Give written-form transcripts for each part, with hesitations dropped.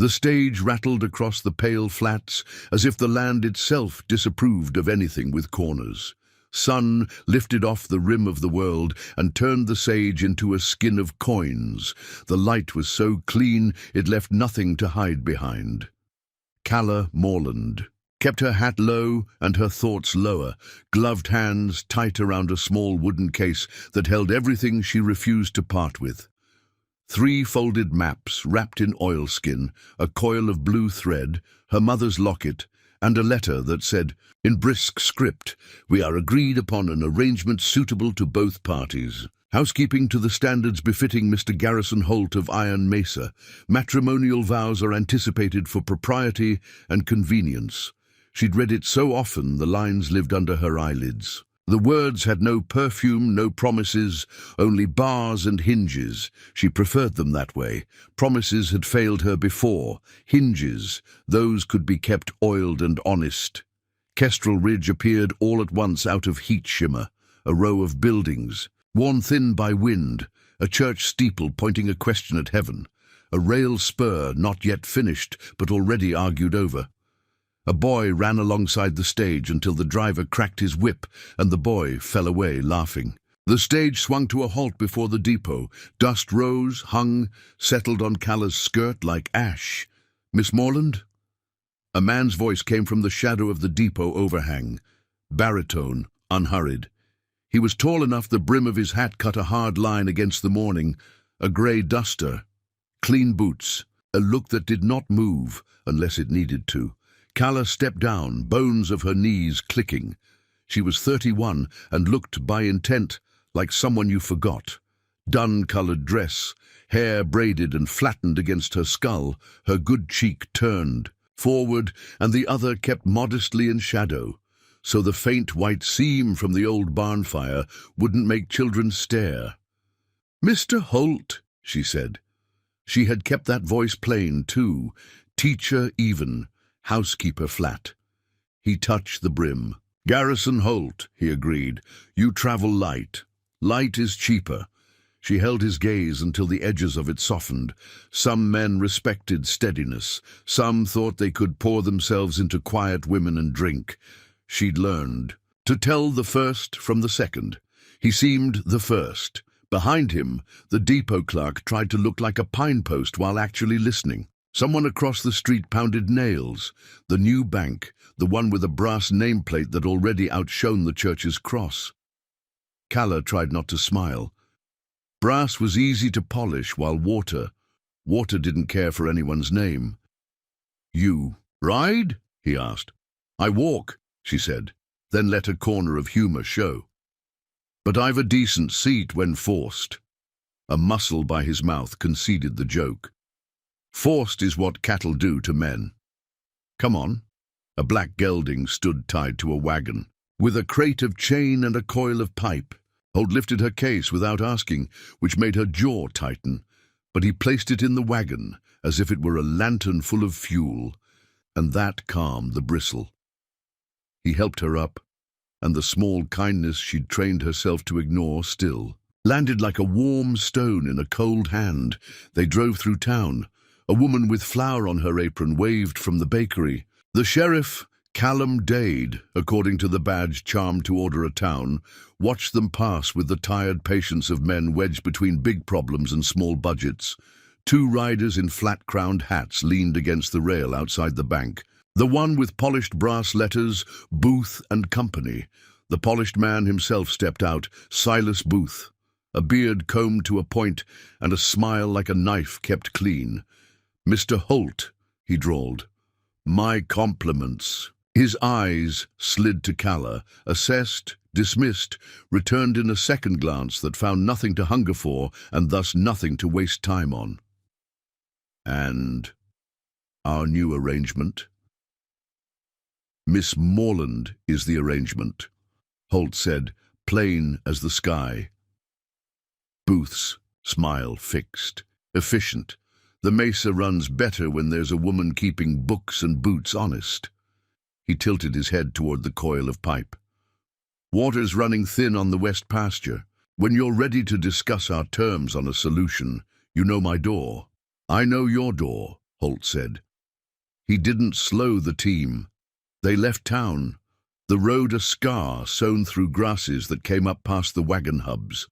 The stage rattled across the pale flats as if the land itself disapproved of anything with corners. Sun lifted off the rim of the world and turned the sage into a skin of coins. The light was so clean it left nothing to hide behind. Calla Morland kept her hat low and her thoughts lower, gloved hands tight around a small wooden case that held everything she refused to part with. 3 folded maps wrapped in oilskin, a coil of blue thread, her mother's locket, and a letter that said, in brisk script, "We are agreed upon an arrangement suitable to both parties. Housekeeping to the standards befitting Mr. Garrison Holt of Iron Mesa. Matrimonial vows are anticipated for propriety and convenience." She'd read it so often the lines lived under her eyelids. The words had no perfume, no promises, only bars and hinges. She preferred them that way. Promises had failed her before. Hinges, those could be kept oiled and honest. Kestrel Ridge appeared all at once out of heat shimmer, a row of buildings, worn thin by wind, a church steeple pointing a question at heaven, a rail spur not yet finished but already argued over. A boy ran alongside the stage until the driver cracked his whip and the boy fell away laughing. The stage swung to a halt before the depot. Dust rose, hung, settled on Calla's skirt like ash. "Miss Morland?" A man's voice came from the shadow of the depot overhang. Baritone, unhurried. He was tall enough the brim of his hat cut a hard line against the morning. A grey duster. Clean boots. A look that did not move unless it needed to. Calla stepped down, bones of her knees clicking. She was 31 and looked, by intent, like someone you forgot. Dun-coloured dress, hair braided and flattened against her skull, her good cheek turned forward and the other kept modestly in shadow, so the faint white seam from the old barn fire wouldn't make children stare. "Mr. Holt," she said. She had kept that voice plain, too, teacher even, housekeeper flat. He touched the brim. "Garrison Holt," he agreed. "You travel light. Light is cheaper." She held his gaze until the edges of it softened. Some men respected steadiness. Some thought they could pour themselves into quiet women and drink. She'd learned to tell the first from the second. He seemed the first. Behind him, the depot clerk tried to look like a pine post while actually listening. Someone across the street pounded nails. The new bank, the one with a brass nameplate that already outshone the church's cross. Calla tried not to smile. Brass was easy to polish, while water didn't care for anyone's name. "You ride?" he asked. "I walk," she said, then let a corner of humour show. "But I've a decent seat when forced." A muscle by his mouth conceded the joke. "Forced is what cattle do to men. Come on." A black gelding stood tied to a wagon, with a crate of chain and a coil of pipe. Holt lifted her case without asking, which made her jaw tighten, but he placed it in the wagon as if it were a lantern full of fuel, and that calmed the bristle. He helped her up, and the small kindness she'd trained herself to ignore still landed like a warm stone in a cold hand. They drove through town. A woman with flour on her apron waved from the bakery. The sheriff, Callum Dade, according to the badge charmed to order a town, watched them pass with the tired patience of men wedged between big problems and small budgets. 2 riders in flat-crowned hats leaned against the rail outside the bank. The one with polished brass letters, Booth and Company. The polished man himself stepped out, Silas Booth. A beard combed to a point and a smile like a knife kept clean. "Mr. Holt," he drawled. "My compliments." His eyes slid to Calla, assessed, dismissed, returned in a second glance that found nothing to hunger for and thus nothing to waste time on. "And our new arrangement?" "Miss Morland is the arrangement," Holt said, plain as the sky. Booth's smile fixed. "Efficient. The Mesa runs better when there's a woman keeping books and boots honest." He tilted his head toward the coil of pipe. "Water's running thin on the west pasture. When you're ready to discuss our terms on a solution, you know my door. I know your door." Holt said. He didn't slow the team. They left town, the road a scar sown through grasses that came up past the wagon hubs.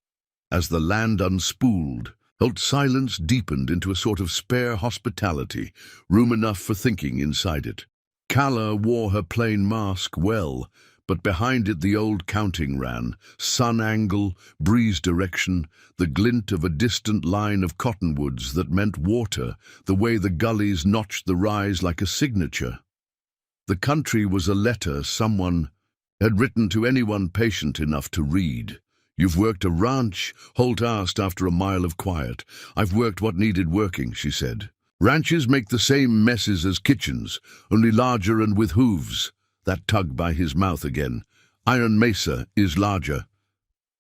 As the land unspooled, Holt's silence deepened into a sort of spare hospitality, room enough for thinking inside it. Calla wore her plain mask well, but behind it the old counting ran, sun angle, breeze direction, the glint of a distant line of cottonwoods that meant water, the way the gullies notched the rise like a signature. The country was a letter someone had written to anyone patient enough to read. "You've worked a ranch?" Holt asked after a mile of quiet. "I've worked what needed working," she said. "Ranches make the same messes as kitchens, only larger and with hooves." That tug by his mouth again. "Iron Mesa is larger."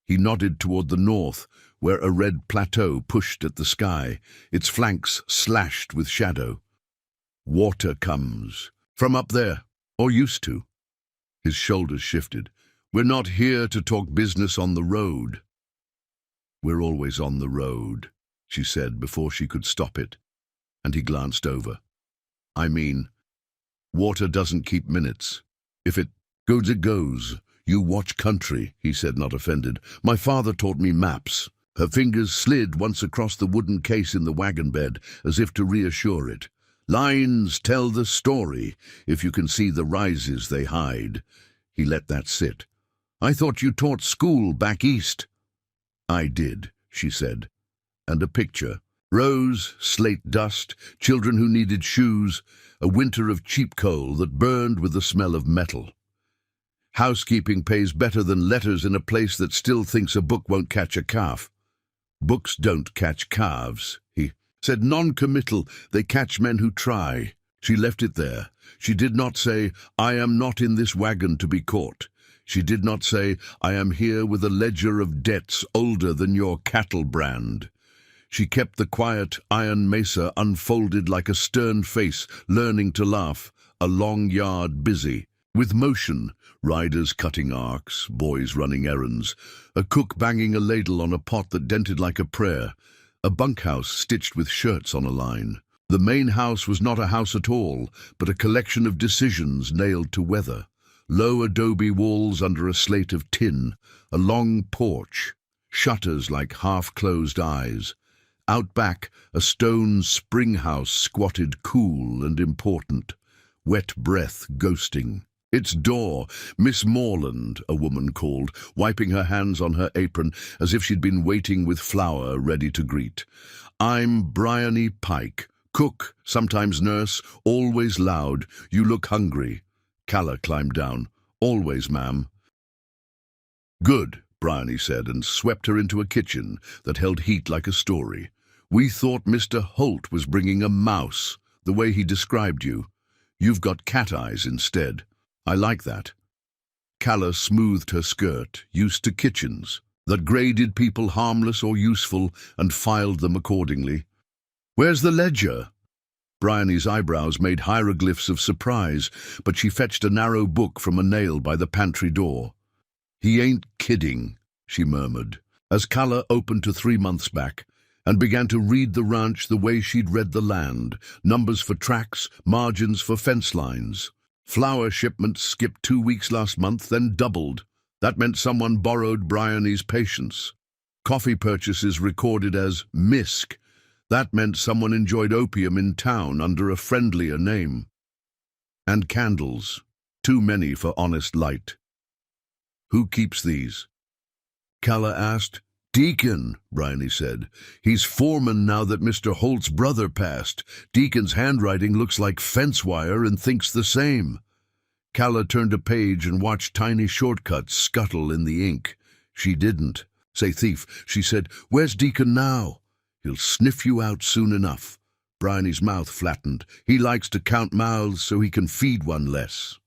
He nodded toward the north, where a red plateau pushed at the sky, its flanks slashed with shadow. "Water comes from up there, or used to." His shoulders shifted. "We're not here to talk business on the road." "We're always on the road," she said before she could stop it, and he glanced over. "I mean, water doesn't keep minutes. If it goes, it goes. You watch country," he said, not offended. "My father taught me maps." Her fingers slid once across the wooden case in the wagon bed, as if to reassure it. "Lines tell the story, if you can see the rises they hide." He let that sit. "I thought you taught school back east." "I did," she said. And a picture. Rose, slate dust, children who needed shoes, a winter of cheap coal that burned with the smell of metal. "Housekeeping pays better than letters in a place that still thinks a book won't catch a calf." "Books don't catch calves," he said, non-committal. "They catch men who try." She left it there. She did not say, "I am not in this wagon to be caught." She did not say, "I am here with a ledger of debts older than your cattle brand." She kept the quiet Iron Mesa unfolded like a stern face learning to laugh, a long yard busy, with motion, riders cutting arcs, boys running errands, a cook banging a ladle on a pot that dented like a prayer, a bunkhouse stitched with shirts on a line. The main house was not a house at all, but a collection of decisions nailed to weather. Low adobe walls under a slate of tin, a long porch, shutters like half-closed eyes. Out back, a stone spring house squatted cool and important, wet breath ghosting. Its door, "Miss Morland," a woman called, wiping her hands on her apron as if she'd been waiting with flour ready to greet. "I'm Bryony Pike, cook, sometimes nurse, always loud. You look hungry." Calla climbed down. "Always, ma'am." "Good," Bryony said, and swept her into a kitchen that held heat like a story. "We thought Mr. Holt was bringing a mouse, the way he described you. You've got cat eyes instead. I like that." Calla smoothed her skirt, used to kitchens, that graded people harmless or useful and filed them accordingly. "Where's the ledger?" Bryony's eyebrows made hieroglyphs of surprise, but she fetched a narrow book from a nail by the pantry door. "He ain't kidding," she murmured, as Calla opened to 3 months back, and began to read the ranch the way she'd read the land, numbers for tracks, margins for fence lines. Flour shipments skipped 2 weeks last month, then doubled. That meant someone borrowed Bryony's patience. Coffee purchases recorded as Misk. That meant someone enjoyed opium in town under a friendlier name. And candles. Too many for honest light. "Who keeps these?" Calla asked. "Deacon," Bryony said. "He's foreman now that Mr. Holt's brother passed. Deacon's handwriting looks like fence wire and thinks the same." Calla turned a page and watched tiny shortcuts scuttle in the ink. She didn't. "Say, thief," she said, "where's Deacon now?" "He'll sniff you out soon enough." Bryony's mouth flattened. "He likes to count mouths so he can feed one less."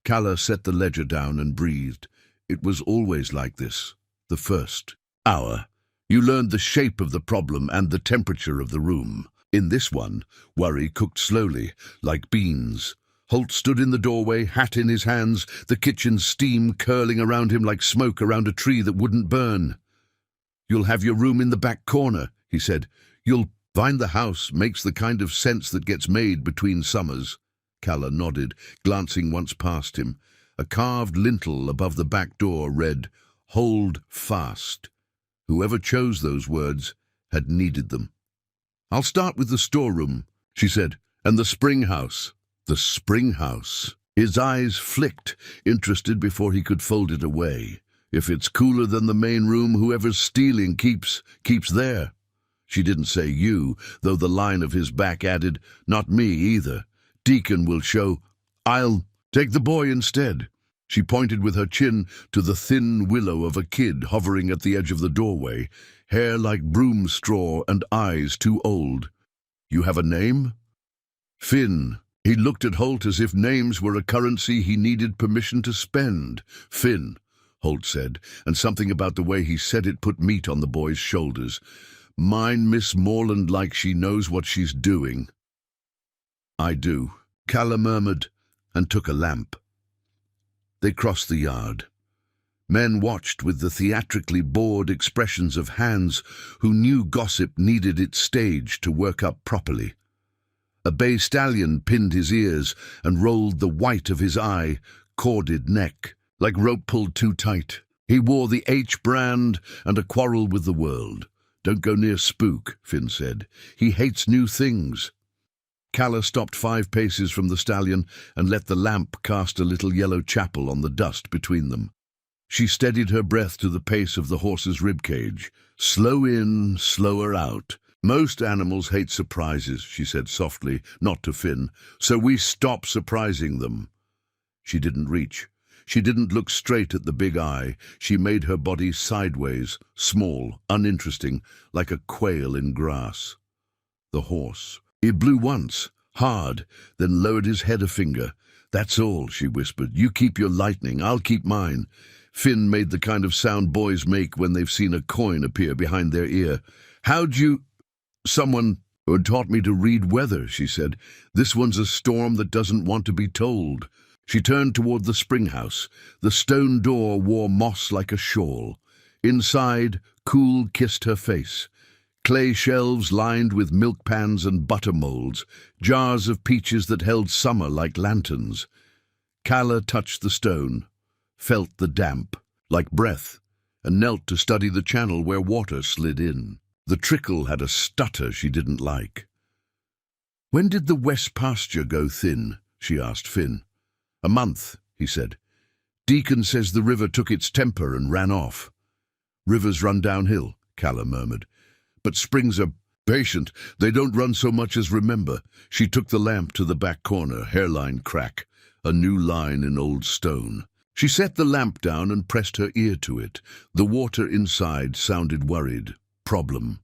Calla set the ledger down and breathed. It was always like this. The first hour. You learned the shape of the problem and the temperature of the room. In this one, worry cooked slowly, like beans. Holt stood in the doorway, hat in his hands, the kitchen steam curling around him like smoke around a tree that wouldn't burn. "You'll have your room in the back corner," he said. "You'll Find the house makes the kind of sense that gets made between summers. Calla nodded, glancing once past him. A carved lintel above the back door read, "Hold fast." Whoever chose those words had needed them. "I'll start with the storeroom," she said, "and the spring house." The spring house. His eyes flicked, interested before he could fold it away. "If it's cooler than the main room, whoever's stealing keeps there." She didn't say you, though the line of his back added, "Not me either. Deacon will show. I'll take the boy instead." She pointed with her chin to the thin willow of a kid hovering at the edge of the doorway, hair like broom straw and eyes too old. "You have a name?" "Finn." He looked at Holt as if names were a currency he needed permission to spend. "Finn," Holt said, and something about the way he said it put meat on the boy's shoulders. "Mine Miss Morland like she knows what she's doing." "I do," Calla murmured, and took a lamp. They crossed the yard. Men watched with the theatrically bored expressions of hands who knew gossip needed its stage to work up properly. A bay stallion pinned his ears and rolled the white of his eye, corded neck, like rope pulled too tight. He wore the H brand and a quarrel with the world. "Don't go near Spook," Finn said. "He hates new things." Calla stopped 5 paces from the stallion and let the lamp cast a little yellow chapel on the dust between them. She steadied her breath to the pace of the horse's ribcage. "Slow in, slower out. Most animals hate surprises," she said softly, not to Finn, "so we stop surprising them." She didn't reach. She didn't look straight at the big eye. She made her body sideways, small, uninteresting, like a quail in grass. The horse. He blew once, hard, then lowered his head a finger. "That's all," she whispered. "You keep your lightning, I'll keep mine." Finn made the kind of sound boys make when they've seen a coin appear behind their ear. "How'd you—" "Someone had taught me to read weather," she said. "This one's a storm that doesn't want to be told." She turned toward the spring house. The stone door wore moss like a shawl. Inside, cool kissed her face. Clay shelves lined with milk pans and butter molds, jars of peaches that held summer like lanterns. Calla touched the stone, felt the damp, like breath, and knelt to study the channel where water slid in. The trickle had a stutter she didn't like. "When did the west pasture go thin?" she asked Finn. "A month," he said. "Deacon says the river took its temper and ran off." "Rivers run downhill," Calla murmured. "But springs are patient. They don't run so much as remember." She took the lamp to the back corner, hairline crack, a new line in old stone. She set the lamp down and pressed her ear to it. The water inside sounded worried. Problem.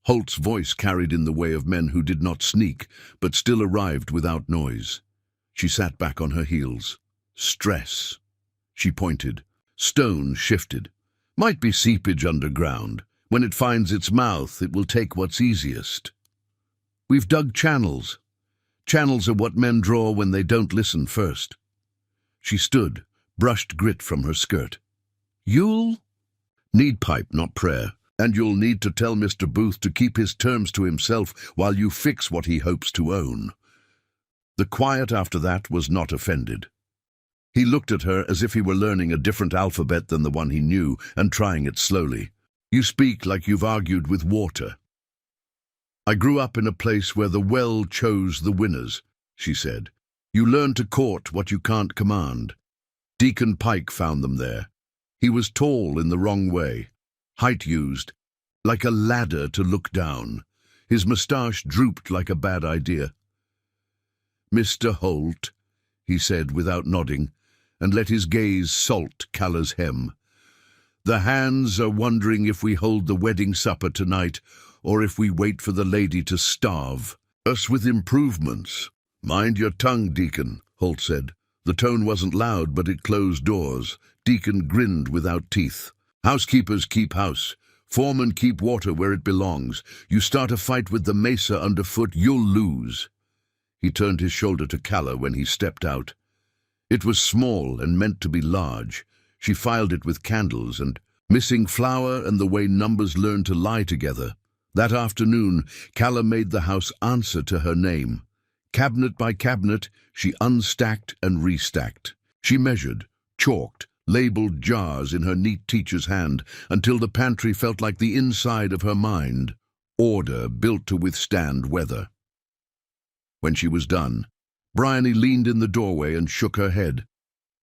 Holt's voice carried in the way of men who did not sneak, but still arrived without noise. She sat back on her heels. "Stress." She pointed. Stone shifted. "Might be seepage underground. When it finds its mouth, it will take what's easiest." "We've dug channels. Channels are what men draw when they don't listen first." She stood, brushed grit from her skirt. "You'll need pipe, not prayer. And you'll need to tell Mr. Booth to keep his terms to himself while you fix what he hopes to own." The quiet after that was not offended. He looked at her as if he were learning a different alphabet than the one he knew and trying it slowly. "You speak like you've argued with water." "I grew up in a place where the well chose the winners," she said. "You learn to court what you can't command. Deacon Pike found them there. He was tall in the wrong way. Height used, like a ladder to look down. His moustache drooped like a bad idea. "Mr. Holt," he said without nodding, and let his gaze salt Calla's hem. "The hands are wondering if we hold the wedding supper tonight, or if we wait for the lady to starve us with improvements." "Mind your tongue, Deacon," Holt said. The tone wasn't loud, but it closed doors. Deacon grinned without teeth. "Housekeepers keep house. Foremen keep water where it belongs. You start a fight with the mesa underfoot, you'll lose." He turned his shoulder to Calla when he stepped out. It was small and meant to be large. She filed it with candles and missing flour and the way numbers learn to lie together. That afternoon, Calla made the house answer to her name. Cabinet by cabinet, she unstacked and restacked. She measured, chalked, labeled jars in her neat teacher's hand until the pantry felt like the inside of her mind, order built to withstand weather. When she was done, Bryony leaned in the doorway and shook her head.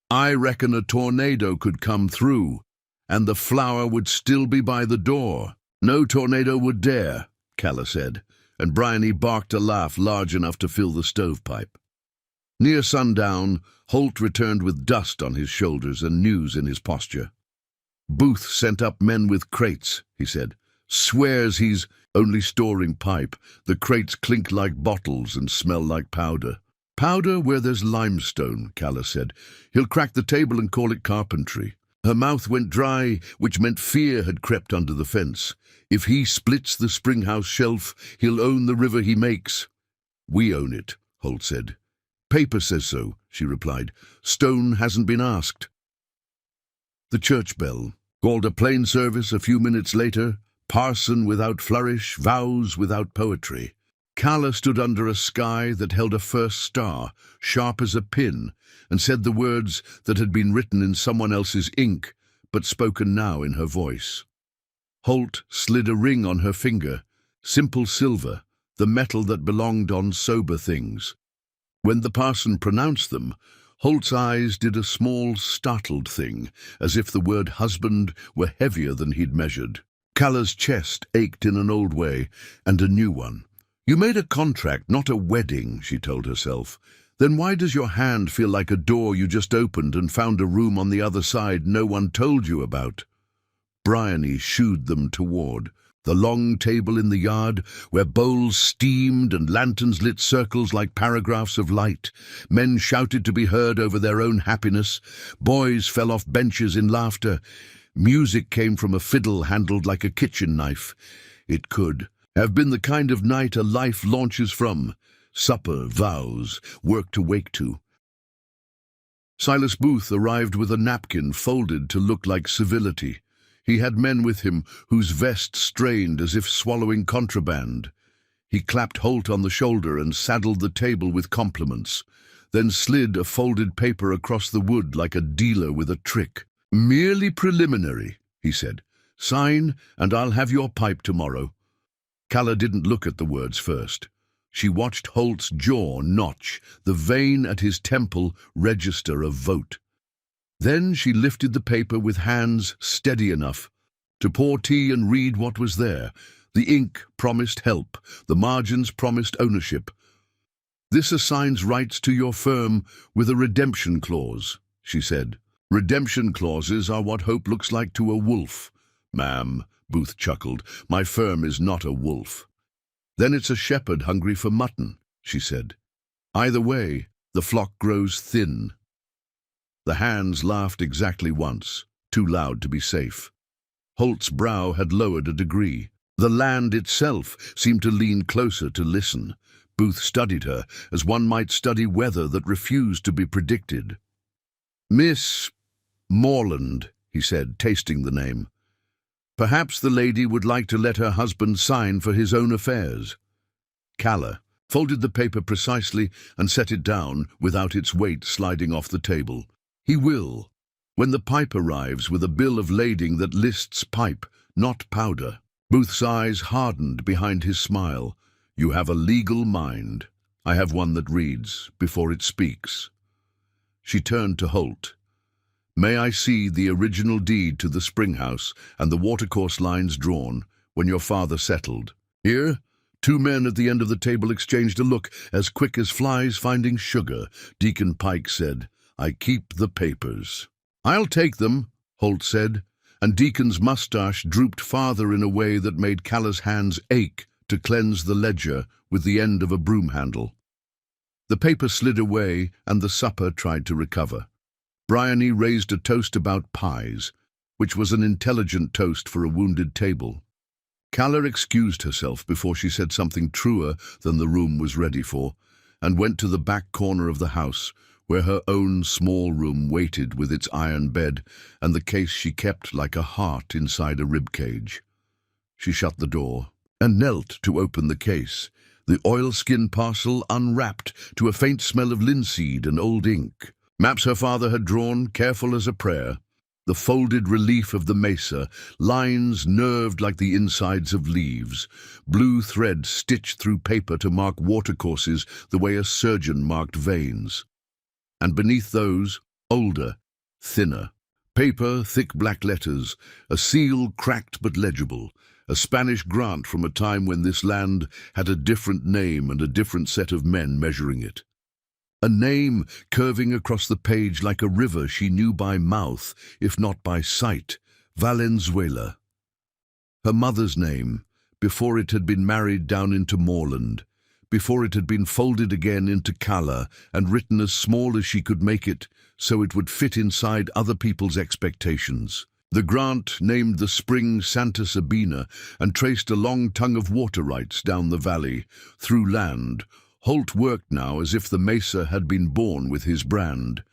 "I reckon a tornado could come through, and the flour would still be by the door." "No tornado would dare," Calla said, and Bryony barked a laugh large enough to fill the stovepipe. Near sundown, Holt returned with dust on his shoulders and news in his posture. "Booth sent up men with crates," he said. "Swears he's only storing pipe. The crates clink like bottles and smell like powder." "Powder where there's limestone," Calla said. "He'll crack the table and call it carpentry." Her mouth went dry, which meant fear had crept under the fence. "If he splits the springhouse shelf, he'll own the river he makes." "We own it," Holt said. "Paper says so," she replied. "Stone hasn't been asked." The church bell called a plain service a few minutes later. Parson without flourish, vows without poetry. Calla stood under a sky that held a first star, sharp as a pin, and said the words that had been written in someone else's ink, but spoken now in her voice. Holt slid a ring on her finger, simple silver, the metal that belonged on sober things. When the parson pronounced them, Holt's eyes did a small, startled thing, as if the word husband were heavier than he'd measured. Calla's chest ached in an old way, and a new one. "You made a contract, not a wedding," she told herself. "Then why does your hand feel like a door you just opened and found a room on the other side no one told you about?" Bryony shooed them toward the long table in the yard, where bowls steamed and lanterns lit circles like paragraphs of light. Men shouted to be heard over their own happiness. Boys fell off benches in laughter. Music came from a fiddle handled like a kitchen knife. It could have been the kind of night a life launches from. Supper, vows, work to wake to. Silas Booth arrived with a napkin folded to look like civility. He had men with him whose vests strained as if swallowing contraband. He clapped Holt on the shoulder and saddled the table with compliments, then slid a folded paper across the wood like a dealer with a trick. "Merely preliminary," he said. "Sign, and I'll have your pipe tomorrow." Calla didn't look at the words first. She watched Holt's jaw notch, the vein at his temple register a vote. Then she lifted the paper with hands steady enough to pour tea and read what was there. The ink promised help, the margins promised ownership. "This assigns rights to your firm with a redemption clause," she said. "Redemption clauses are what hope looks like to a wolf." "Ma'am," Booth chuckled, "my firm is not a wolf." "Then it's a shepherd hungry for mutton," she said. "Either way, the flock grows thin." The hands laughed exactly once, too loud to be safe. Holt's brow had lowered a degree. The land itself seemed to lean closer to listen. Booth studied her, as one might study weather that refused to be predicted. "Miss Morland," he said, tasting the name. "Perhaps the lady would like to let her husband sign for his own affairs." Calla folded the paper precisely and set it down without its weight sliding off the table. "He will, when the pipe arrives with a bill of lading that lists pipe, not powder." Booth's eyes hardened behind his smile. "You have a legal mind. I have one that reads before it speaks." She turned to Holt. "May I see the original deed to the springhouse and the watercourse lines drawn when your father settled?" Here, two men at the end of the table exchanged a look as quick as flies finding sugar. Deacon Pike said, "I keep the papers." "I'll take them," Holt said, and Deacon's mustache drooped farther in a way that made Calla's hands ache to cleanse the ledger with the end of a broom handle. The paper slid away, and the supper tried to recover. Bryony raised a toast about pies, which was an intelligent toast for a wounded table. Calla excused herself before she said something truer than the room was ready for, and went to the back corner of the house, where her own small room waited with its iron bed and the case she kept like a heart inside a ribcage. She shut the door and knelt to open the case, the oilskin parcel unwrapped to a faint smell of linseed and old ink. Maps her father had drawn, careful as a prayer. The folded relief of the mesa, lines nerved like the insides of leaves, blue thread stitched through paper to mark watercourses the way a surgeon marked veins. And beneath those, older, thinner. Paper, thick black letters, a seal cracked but legible, a Spanish grant from a time when this land had a different name and a different set of men measuring it. A name curving across the page like a river she knew by mouth, if not by sight, Valenzuela. Her mother's name, before it had been married down into moorland, before it had been folded again into Cala and written as small as she could make it so it would fit inside other people's expectations. The grant named the spring Santa Sabina and traced a long tongue of water rights down the valley, through land. Holt worked now as if the mesa had been born with his brand.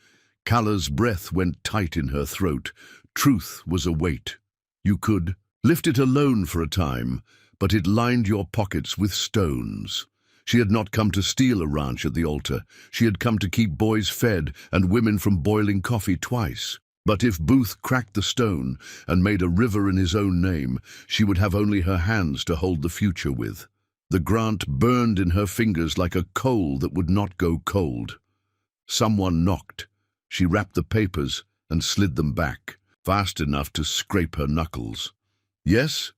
Cala's breath went tight in her throat. Truth was a weight. You could lift it alone for a time, but it lined your pockets with stones. She had not come to steal a ranch at the altar. She had come to keep boys fed and women from boiling coffee twice. But if Booth cracked the stone and made a river in his own name, she would have only her hands to hold the future with. The grant burned in her fingers like a coal that would not go cold. Someone knocked. She wrapped the papers and slid them back, fast enough to scrape her knuckles. "Yes?"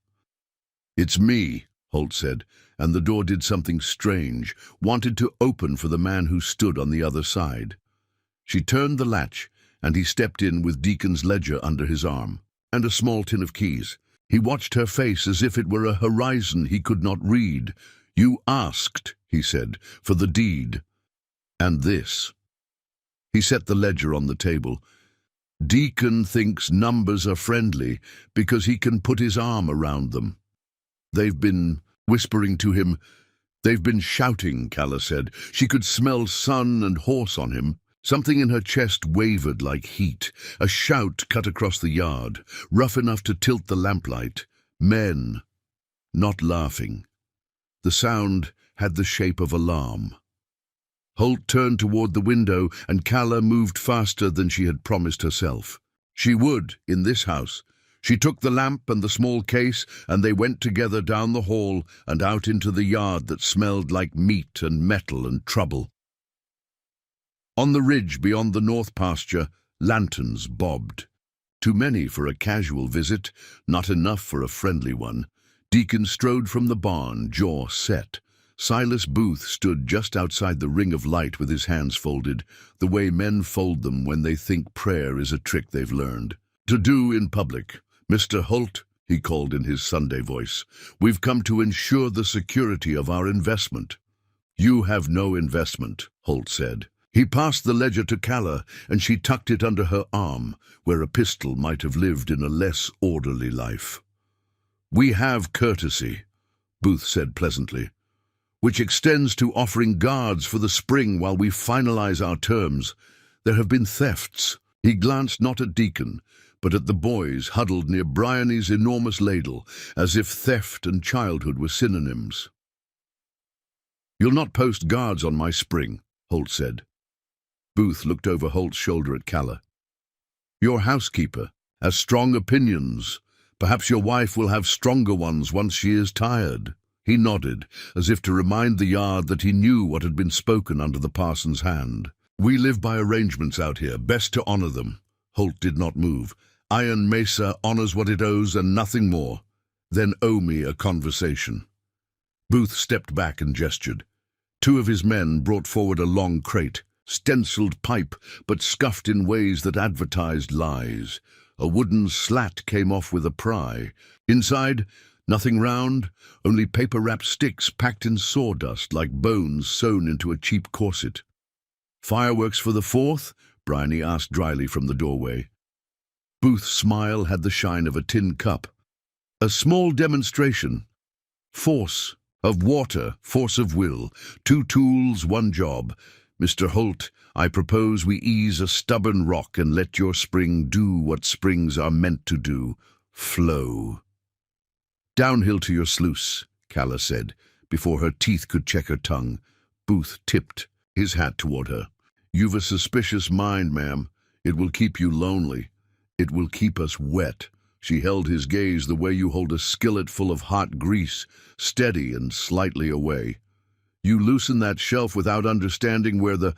"It's me," Holt said, and the door did something strange, wanted to open for the man who stood on the other side. She turned the latch, and he stepped in with Deacon's ledger under his arm, and a small tin of keys. He watched her face as if it were a horizon he could not read. "You asked," he said, "for the deed. And this." He set the ledger on the table. "Deacon thinks numbers are friendly because he can put his arm around them. They've been whispering to him. They've been shouting," Calla said. She could smell sun and horse on him. Something in her chest wavered like heat. A shout cut across the yard, rough enough to tilt the lamplight. Men, not laughing. The sound had the shape of alarm. Holt turned toward the window, and Calla moved faster than she had promised herself. She would, in this house. She took the lamp and the small case, and they went together down the hall and out into the yard that smelled like meat and metal and trouble. On the ridge beyond the north pasture, lanterns bobbed. Too many for a casual visit, not enough for a friendly one. Deacon strode from the barn, jaw set. Silas Booth stood just outside the ring of light with his hands folded, the way men fold them when they think prayer is a trick they've learned. "To do in public. Mr. Holt," he called in his Sunday voice, "we've come to ensure the security of our investment." "You have no investment," Holt said. He passed the ledger to Calla, and she tucked it under her arm, where a pistol might have lived in a less orderly life. "We have courtesy," Booth said pleasantly, "which extends to offering guards for the spring while we finalize our terms. There have been thefts." He glanced not at Deacon, but at the boys huddled near Bryony's enormous ladle, as if theft and childhood were synonyms. "You'll not post guards on my spring," Holt said. Booth looked over Holt's shoulder at Calla. "Your housekeeper has strong opinions. Perhaps your wife will have stronger ones once she is tired." He nodded, as if to remind the yard that he knew what had been spoken under the parson's hand. "We live by arrangements out here, best to honor them." Holt did not move. "Iron Mesa honors what it owes and nothing more. Then owe me a conversation." Booth stepped back and gestured. Two of his men brought forward a long crate, stenciled pipe, but scuffed in ways that advertised lies. A wooden slat came off with a pry. Inside, nothing round, only paper-wrapped sticks packed in sawdust like bones sewn into a cheap corset. "Fireworks for the 4th?" Bryony asked dryly from the doorway. Booth's smile had the shine of a tin cup. "A small demonstration. Force of water, force of will. 2 tools, 1 job. Mr. Holt, I propose we ease a stubborn rock and let your spring do what springs are meant to do. Flow." "Downhill to your sluice," Calla said, before her teeth could check her tongue. Booth tipped his hat toward her. "You've a suspicious mind, ma'am. It will keep you lonely. It will keep us wet." She held his gaze the way you hold a skillet full of hot grease, steady and slightly away. "You loosen that shelf without understanding where the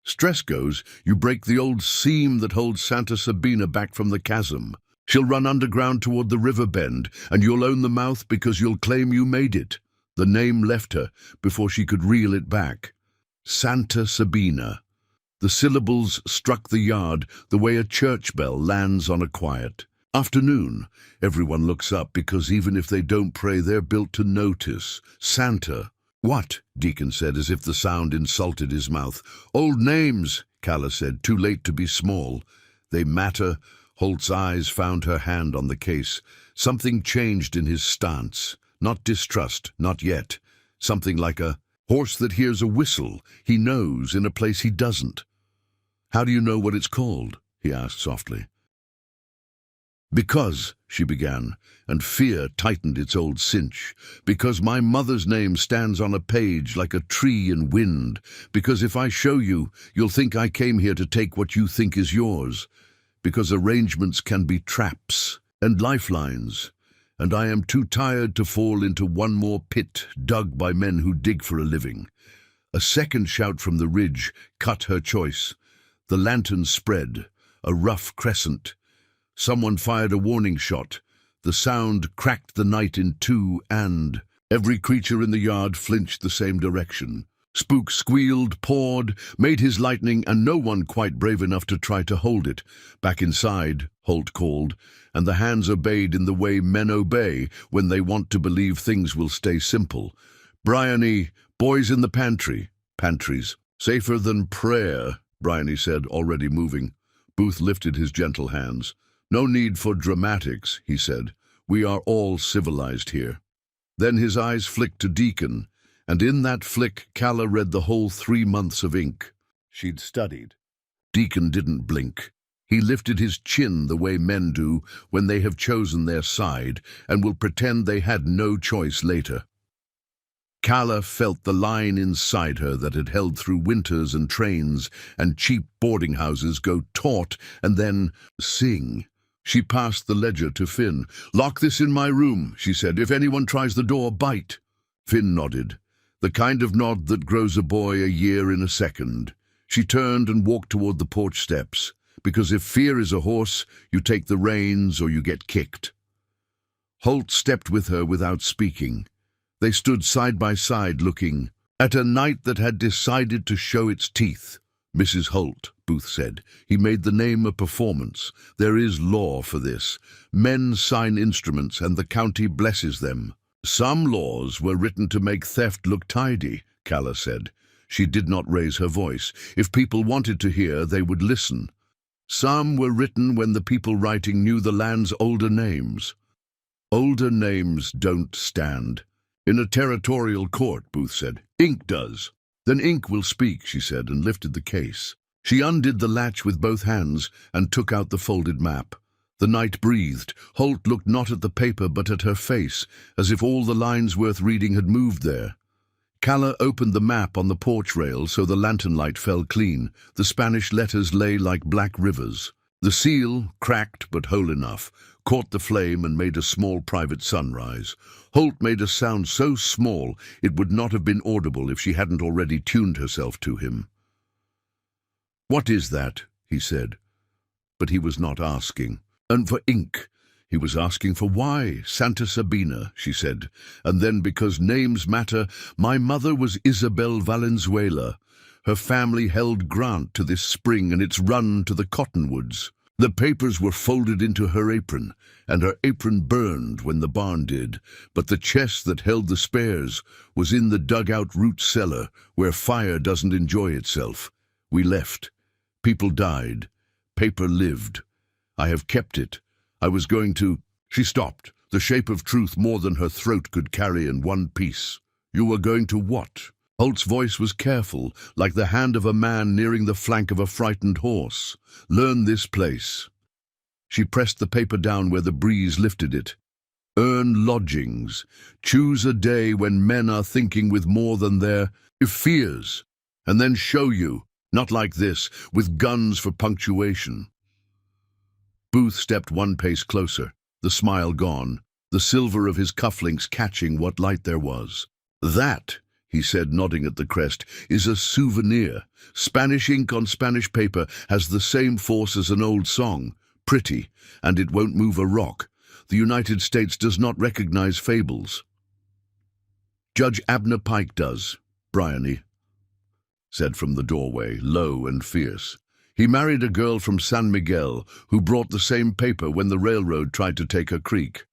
stress goes. You break the old seam that holds Santa Sabina back from the chasm. She'll run underground toward the river bend, and you'll own the mouth because you'll claim you made it." The name left her before she could reel it back. Santa Sabina. The syllables struck the yard the way a church bell lands on a quiet afternoon. Everyone looks up because even if they don't pray, they're built to notice. Santa. "What?" Deacon said, as if the sound insulted his mouth. "Old names," Calla said, too late to be small. "They matter." Holt's eyes found her hand on the case. Something changed in his stance. Not distrust, not yet. Something like a horse that hears a whistle he knows in a place he doesn't. "How do you know what it's called?" he asked softly. "Because," she began, and fear tightened its old cinch. "Because my mother's name stands on a page like a tree in wind. Because if I show you, you'll think I came here to take what you think is yours. Because arrangements can be traps and lifelines, and I am too tired to fall into one more pit dug by men who dig for a living." A second shout from the ridge cut her choice. The lantern spread, a rough crescent. Someone fired a warning shot. The sound cracked the night in two, and every creature in the yard flinched the same direction. Spook squealed, pawed, made his lightning, and no one quite brave enough to try to hold it. "Back inside," Holt called, and the hands obeyed in the way men obey when they want to believe things will stay simple. "Bryony, boys in the pantry." Pantries. "Safer than prayer," Bryony said, already moving. Booth lifted his gentle hands. "No need for dramatics," he said. "We are all civilized here." Then his eyes flicked to Deacon, and in that flick Calla read the whole 3 months of ink she'd studied. Deacon didn't blink. He lifted his chin the way men do when they have chosen their side and will pretend they had no choice later. Calla felt the line inside her that had held through winters and trains and cheap boarding houses go taut and then sing. She passed the ledger to Finn. "Lock this in my room," she said. "If anyone tries the door, bite." Finn nodded, the kind of nod that grows a boy a year in a second. She turned and walked toward the porch steps, because if fear is a horse, you take the reins or you get kicked. Holt stepped with her without speaking. They stood side by side looking at a night that had decided to show its teeth. "Mrs. Holt," Booth said. He made the name a performance. "There is law for this. Men sign instruments and the county blesses them." "Some laws were written to make theft look tidy," Calla said. She did not raise her voice. If people wanted to hear, they would listen. "Some were written when the people writing knew the land's older names." "Older names don't stand." "In a territorial court," Booth said. "Ink does." "Then ink will speak," she said, and lifted the case. She undid the latch with both hands and took out the folded map. The night breathed. Holt looked not at the paper but at her face, as if all the lines worth reading had moved there. Calla opened the map on the porch rail so the lantern light fell clean. The Spanish letters lay like black rivers. The seal, cracked but whole enough, caught the flame and made a small private sunrise. Holt made a sound so small it would not have been audible if she hadn't already tuned herself to him. "What is that?" he said. But he was not asking. "And for ink." He was asking for why. "Santa Sabina," she said. And then, because names matter, "My mother was Isabel Valenzuela. Her family held grant to this spring and its run to the cottonwoods. The papers were folded into her apron, and her apron burned when the barn did, but the chest that held the spares was in the dugout root cellar, where fire doesn't enjoy itself. We left. People died. Paper lived. I have kept it. I was going to—" She stopped, the shape of truth more than her throat could carry in one piece. "You were going to what?" Holt's voice was careful, like the hand of a man nearing the flank of a frightened horse. "Learn this place." She pressed the paper down where the breeze lifted it. Earn lodgings. Choose a day when men are thinking with more than their fears, and then show you, not like this, with guns for punctuation. Booth stepped one pace closer, the smile gone, the silver of his cufflinks catching what light there was. That, he said, nodding at the crest, is a souvenir. Spanish ink on Spanish paper has the same force as an old song. Pretty, and it won't move a rock. The United States does not recognize fables. Judge Abner Pike does, Bryony said from the doorway, low and fierce. He married a girl from San Miguel who brought the same paper when the railroad tried to take her creek.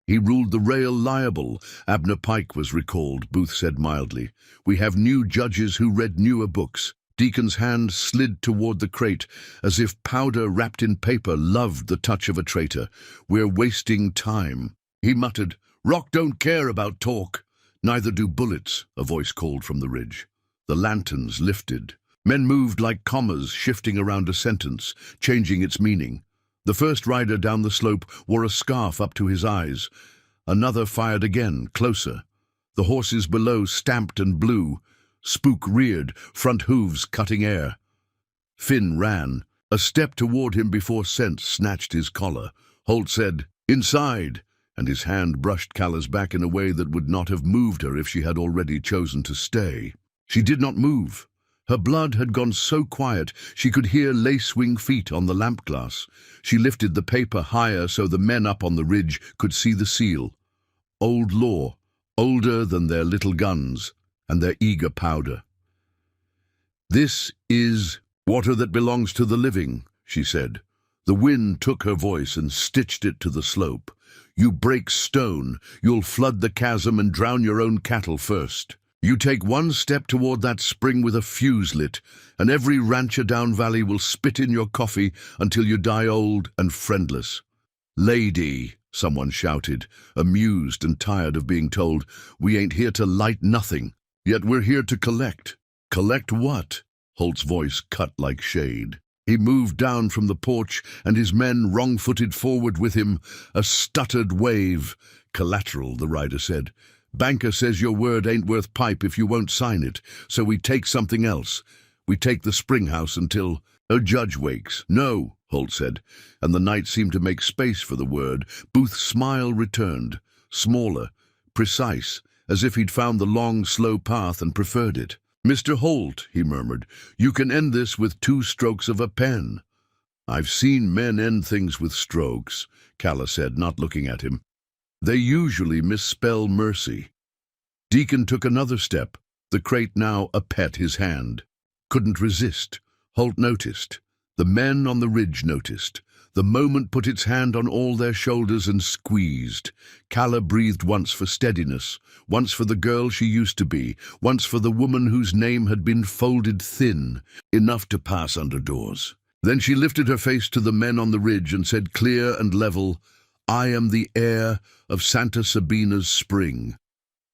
He ruled the rail liable. Abner Pike was recalled, Booth said mildly. We have new judges who read newer books. Deacon's hand slid toward the crate, as if powder wrapped in paper loved the touch of a traitor. We're wasting time. He muttered, Rock don't care about talk. Neither do bullets, a voice called from the ridge. The lanterns lifted. Men moved like commas, shifting around a sentence, changing its meaning. The first rider down the slope wore a scarf up to his eyes. Another fired again, closer. The horses below stamped and blew. Spook reared, front hooves cutting air. Finn ran. A step toward him before Scent snatched his collar. Holt said, Inside, and his hand brushed Calla's back in a way that would not have moved her if she had already chosen to stay. She did not move. Her blood had gone so quiet she could hear lace-wing feet on the lamp glass. She lifted the paper higher so the men up on the ridge could see the seal. Old law, older than their little guns and their eager powder. This is water that belongs to the living, she said. The wind took her voice and stitched it to the slope. You break stone, you'll flood the chasm and drown your own cattle first. You take one step toward that spring with a fuse lit, and every rancher down valley will spit in your coffee until you die old and friendless. Lady, someone shouted, amused and tired of being told, we ain't here to light nothing, yet we're here to collect. Collect what? Holt's voice cut like shade. He moved down from the porch, and his men wrong-footed forward with him, a stuttered wave. Collateral, the rider said. Banker says your word ain't worth pipe if you won't sign it, so we take something else. We take the spring house until a judge wakes. No, Holt said, and the night seemed to make space for the word. Booth's smile returned, smaller, precise, as if he'd found the long, slow path and preferred it. Mr. Holt, he murmured, you can end this with 2 strokes of a pen. I've seen men end things with strokes, Calla said, not looking at him. They usually misspell mercy. Deacon took another step, the crate now a pet his hand. Couldn't resist. Holt noticed. The men on the ridge noticed. The moment put its hand on all their shoulders and squeezed. Calla breathed once for steadiness, once for the girl she used to be, once for the woman whose name had been folded thin, enough to pass under doors. Then she lifted her face to the men on the ridge and said clear and level, I am the heir of Santa Sabina's spring.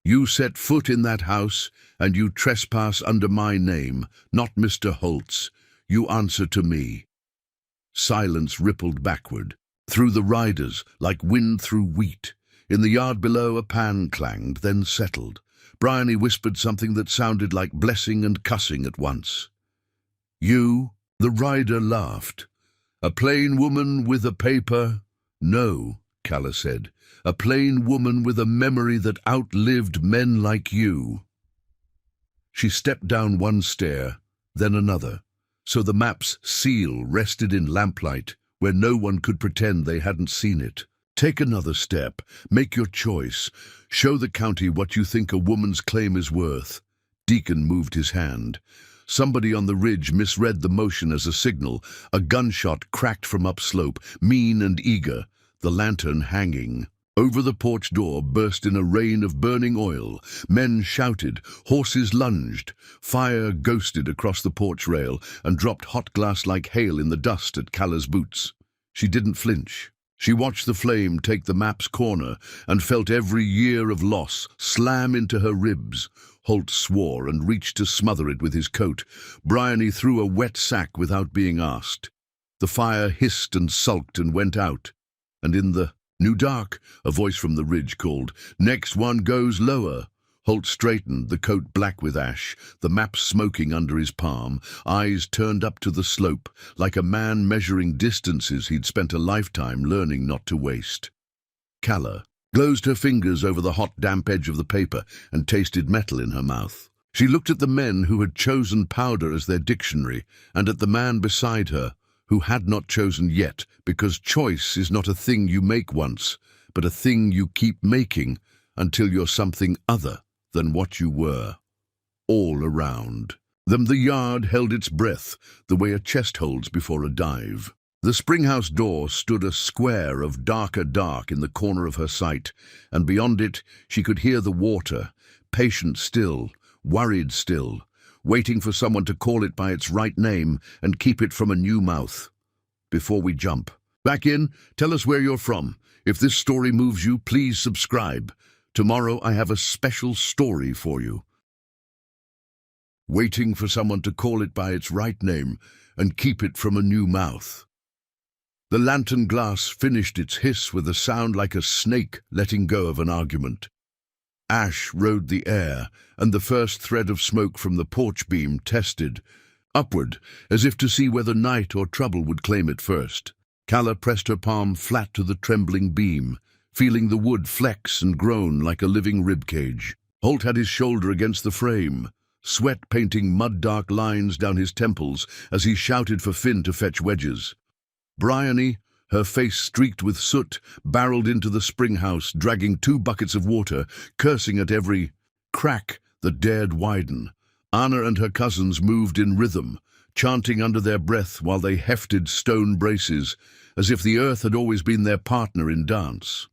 You set foot in that house, and you trespass under my name, not Mr. Holt's. You answer to me. Silence rippled backward, through the riders, like wind through wheat. In the yard below a pan clanged, then settled. Bryony whispered something that sounded like blessing and cussing at once. You, the rider laughed. A plain woman with a paper? No, Calla said. A plain woman with a memory that outlived men like you. She stepped down one stair, then another, so the map's seal rested in lamplight, where no one could pretend they hadn't seen it. Take another step, make your choice, show the county what you think a woman's claim is worth. Deacon moved his hand. Somebody on the ridge misread the motion as a signal. A gunshot cracked from upslope, mean and eager, the lantern hanging. Over the porch door burst in a rain of burning oil. Men shouted, horses lunged. Fire ghosted across the porch rail and dropped hot glass like hail in the dust at Calla's boots. She didn't flinch. She watched the flame take the map's corner and felt every year of loss slam into her ribs. Holt swore and reached to smother it with his coat. Bryony threw a wet sack without being asked. The fire hissed and sulked and went out, and in the "New dark," a voice from the ridge called. "Next one goes lower." Holt straightened, the coat black with ash, the map smoking under his palm, eyes turned up to the slope, like a man measuring distances he'd spent a lifetime learning not to waste. Calla closed her fingers over the hot, damp edge of the paper and tasted metal in her mouth. She looked at the men who had chosen powder as their dictionary, and at the man beside her, who had not chosen yet, because choice is not a thing you make once, but a thing you keep making until you're something other than what you were. All around them the yard held its breath, the way a chest holds before a dive. The springhouse door stood a square of darker dark in the corner of her sight, and beyond it she could hear the water, patient still, worried still, waiting for someone to call it by its right name and keep it from a new mouth. "Before we jump back in, tell us where you're from. If this story moves you, please subscribe. Tomorrow I have a special story for you." Waiting for someone to call it by its right name and keep it from a new mouth. The lantern glass finished its hiss with a sound like a snake letting go of an argument. Ash rode the air, and the first thread of smoke from the porch beam tested, upward, as if to see whether night or trouble would claim it first. Calla pressed her palm flat to the trembling beam, feeling the wood flex and groan like a living ribcage. Holt had his shoulder against the frame, sweat painting mud-dark lines down his temples as he shouted for Finn to fetch wedges. Bryony, her face streaked with soot, barreled into the spring house, dragging 2 buckets of water, cursing at every crack that dared widen. Anna and her cousins moved in rhythm, chanting under their breath while they hefted stone braces, as if the earth had always been their partner in dance.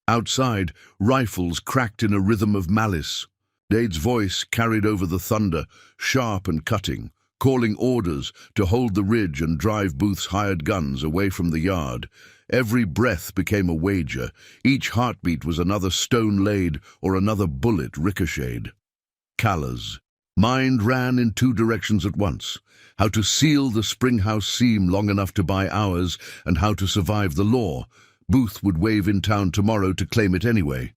Outside, rifles cracked in a rhythm of malice. Dade's voice carried over the thunder, sharp and cutting, calling orders to hold the ridge and drive Booth's hired guns away from the yard. Every breath became a wager. Each heartbeat was another stone laid or another bullet ricocheted. Calla's mind ran in 2 directions at once: how to seal the springhouse seam long enough to buy hours, and how to survive the law. Booth would wave in town tomorrow to claim it anyway.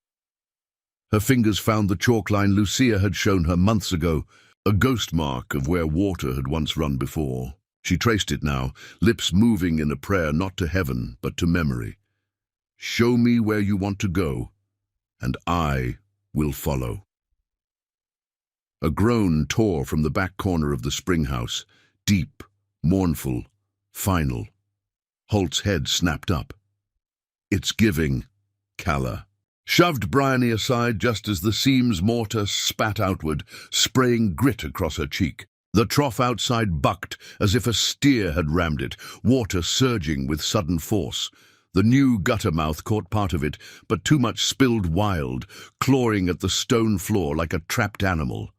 Her fingers found the chalk line Lucia had shown her months ago, a ghost mark of where water had once run before. She traced it now, lips moving in a prayer not to heaven, but to memory. "Show me where you want to go, and I will follow." A groan tore from the back corner of the springhouse, deep, mournful, final. Holt's head snapped up. "It's giving," Calla shoved Bryony aside just as the seam's mortar spat outward, spraying grit across her cheek. The trough outside bucked as if a steer had rammed it, water surging with sudden force. The new gutter mouth caught part of it, but too much spilled wild, clawing at the stone floor like a trapped animal.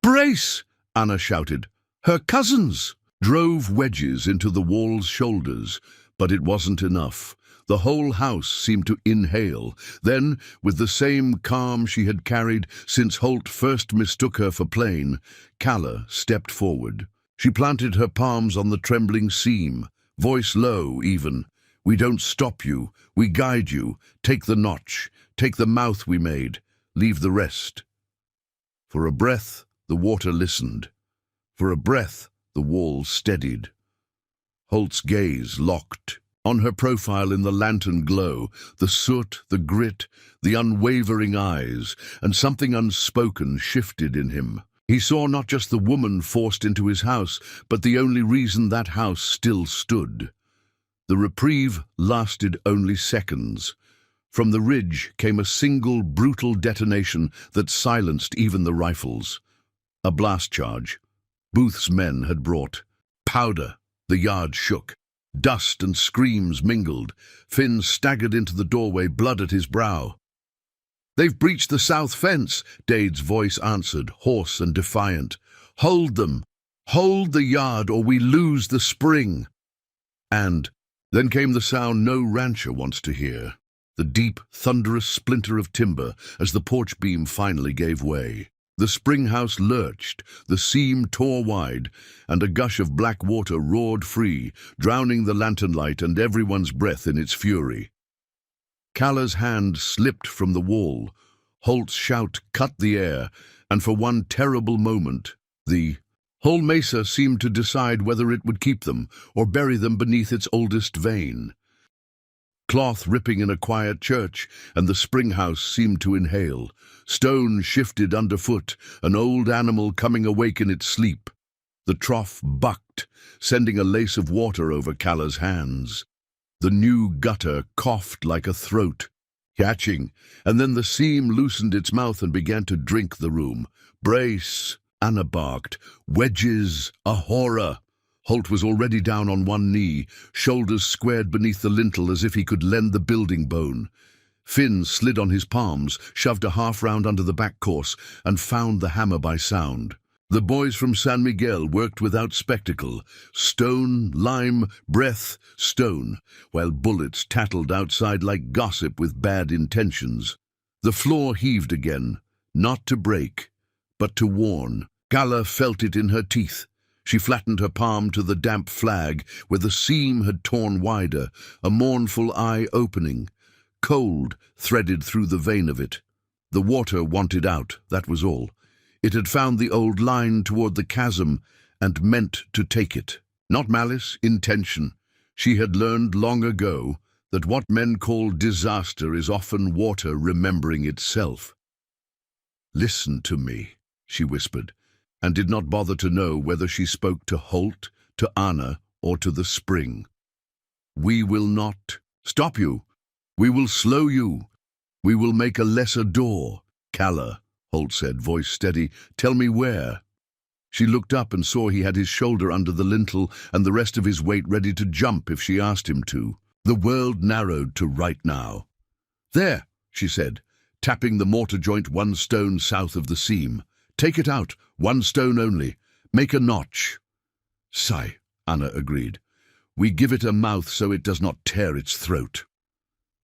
"Brace!" Anna shouted. Her cousins drove wedges into the wall's shoulders, but it wasn't enough. The whole house seemed to inhale. Then, with the same calm she had carried since Holt first mistook her for plain, Calla stepped forward. She planted her palms on the trembling seam, voice low even. "We don't stop you, we guide you. Take the notch, take the mouth we made, leave the rest." For a breath, the water listened. For a breath, the walls steadied. Holt's gaze locked. On her profile in the lantern glow, the soot, the grit, the unwavering eyes, and something unspoken shifted in him. He saw not just the woman forced into his house, but the only reason that house still stood. The reprieve lasted only seconds. From the ridge came a single brutal detonation that silenced even the rifles. A blast charge. Booth's men had brought powder. The yard shook. Dust and screams mingled. Finn staggered into the doorway, blood at his brow. "They've breached the south fence," Dade's voice answered, hoarse and defiant. "Hold them! Hold the yard, or we lose the spring!" And then came the sound no rancher wants to hear. The deep, thunderous splinter of timber as the porch beam finally gave way. The spring house lurched, the seam tore wide, and a gush of black water roared free, drowning the lantern light and everyone's breath in its fury. Callah's hand slipped from the wall. Holt's shout cut the air, and for one terrible moment, the whole mesa seemed to decide whether it would keep them or bury them beneath its oldest vein. Cloth ripping in a quiet church, and the spring house seemed to inhale. Stone shifted underfoot, an old animal coming awake in its sleep. The trough bucked, sending a lace of water over Callah's hands. The new gutter coughed like a throat, catching, and then the seam loosened its mouth and began to drink the room. "Brace," Anna barked. "Wedges, a horror." Holt was already down on one knee, shoulders squared beneath the lintel as if he could lend the building bone. Finn slid on his palms, shoved a half-round under the back course, and found the hammer by sound. The boys from San Miguel worked without spectacle. Stone, lime, breath, stone, while bullets tattled outside like gossip with bad intentions. The floor heaved again, not to break, but to warn. Callah felt it in her teeth. She flattened her palm to the damp flag, where the seam had torn wider, a mournful eye opening. Cold threaded through the vein of it. The water wanted out, that was all. It had found the old line toward the chasm and meant to take it. Not malice, intention. She had learned long ago that what men call disaster is often water remembering itself. "Listen to me," she whispered, and did not bother to know whether she spoke to Holt, to Anna, or to the spring. "We will not stop you. We will slow you. We will make a lesser door." "Callah," Holt said, voice steady, "tell me where." She looked up and saw he had his shoulder under the lintel and the rest of his weight ready to jump if she asked him to. The world narrowed to right now. "There," she said, tapping the mortar joint one stone south of the seam. "Take it out, one stone only. Make a notch." "Sigh," Anna agreed. "We give it a mouth so it does not tear its throat."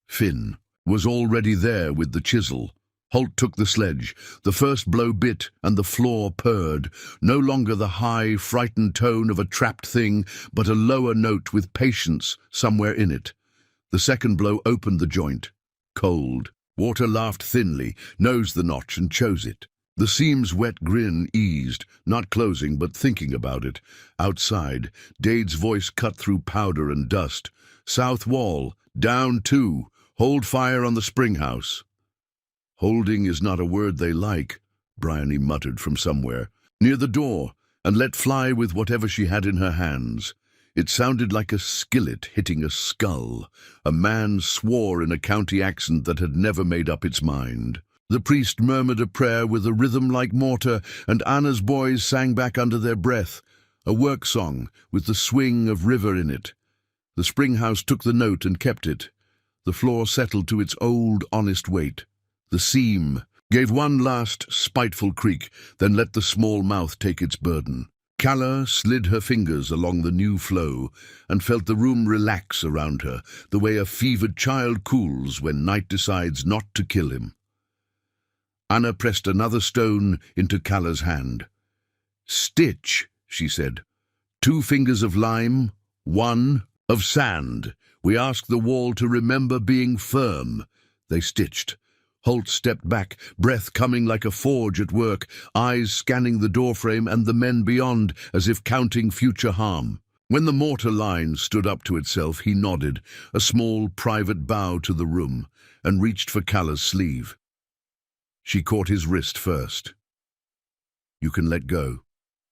Finn was already there with the chisel. Holt took the sledge. The first blow bit, and the floor purred, no longer the high, frightened tone of a trapped thing, but a lower note with patience somewhere in it. The second blow opened the joint. Cold. Water laughed thinly, nosed the notch, and chose it. The seam's wet grin eased, not closing, but thinking about it. Outside, Dade's voice cut through powder and dust. "South wall, down 2, hold fire on the spring house." "Holding is not a word they like," Bryony muttered from somewhere. "Near the door, and let fly with whatever she had in her hands." It sounded like a skillet hitting a skull. A man swore in a county accent that had never made up its mind. The priest murmured a prayer with a rhythm like mortar, and Anna's boys sang back under their breath, a work song with the swing of river in it. The spring house took the note and kept it. The floor settled to its old, honest weight. The seam gave one last spiteful creak, then let the small mouth take its burden. Callah slid her fingers along the new flow and felt the room relax around her, the way a fevered child cools when night decides not to kill him. Anna pressed another stone into Callah's hand. "Stitch," she said. "2 fingers of lime, 1 of sand. We ask the wall to remember being firm." They stitched. Holt stepped back, breath coming like a forge at work, eyes scanning the doorframe and the men beyond as if counting future harm. When the mortar line stood up to itself, he nodded, a small private bow to the room, and reached for Callah's sleeve. She caught his wrist first. "You can let go,"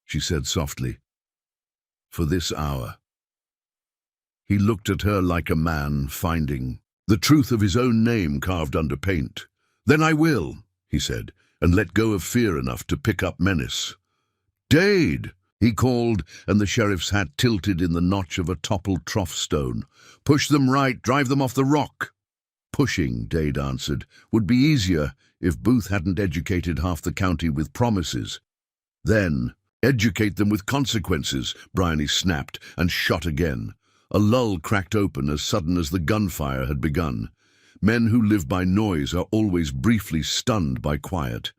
she said softly. "For this hour." He looked at her like a man finding the truth of his own name carved under paint. "Then I will," he said, and let go of fear enough to pick up menace. "Dade!" he called, and the sheriff's hat tilted in the notch of a toppled trough stone. "Push them right, drive them off the rock." "Pushing," Dade answered, "would be easier if Booth hadn't educated half the county with promises. Then, educate them with consequences," Bryony snapped, and shot again. A lull cracked open as sudden as the gunfire had begun. Men who live by noise are always briefly stunned by quiet.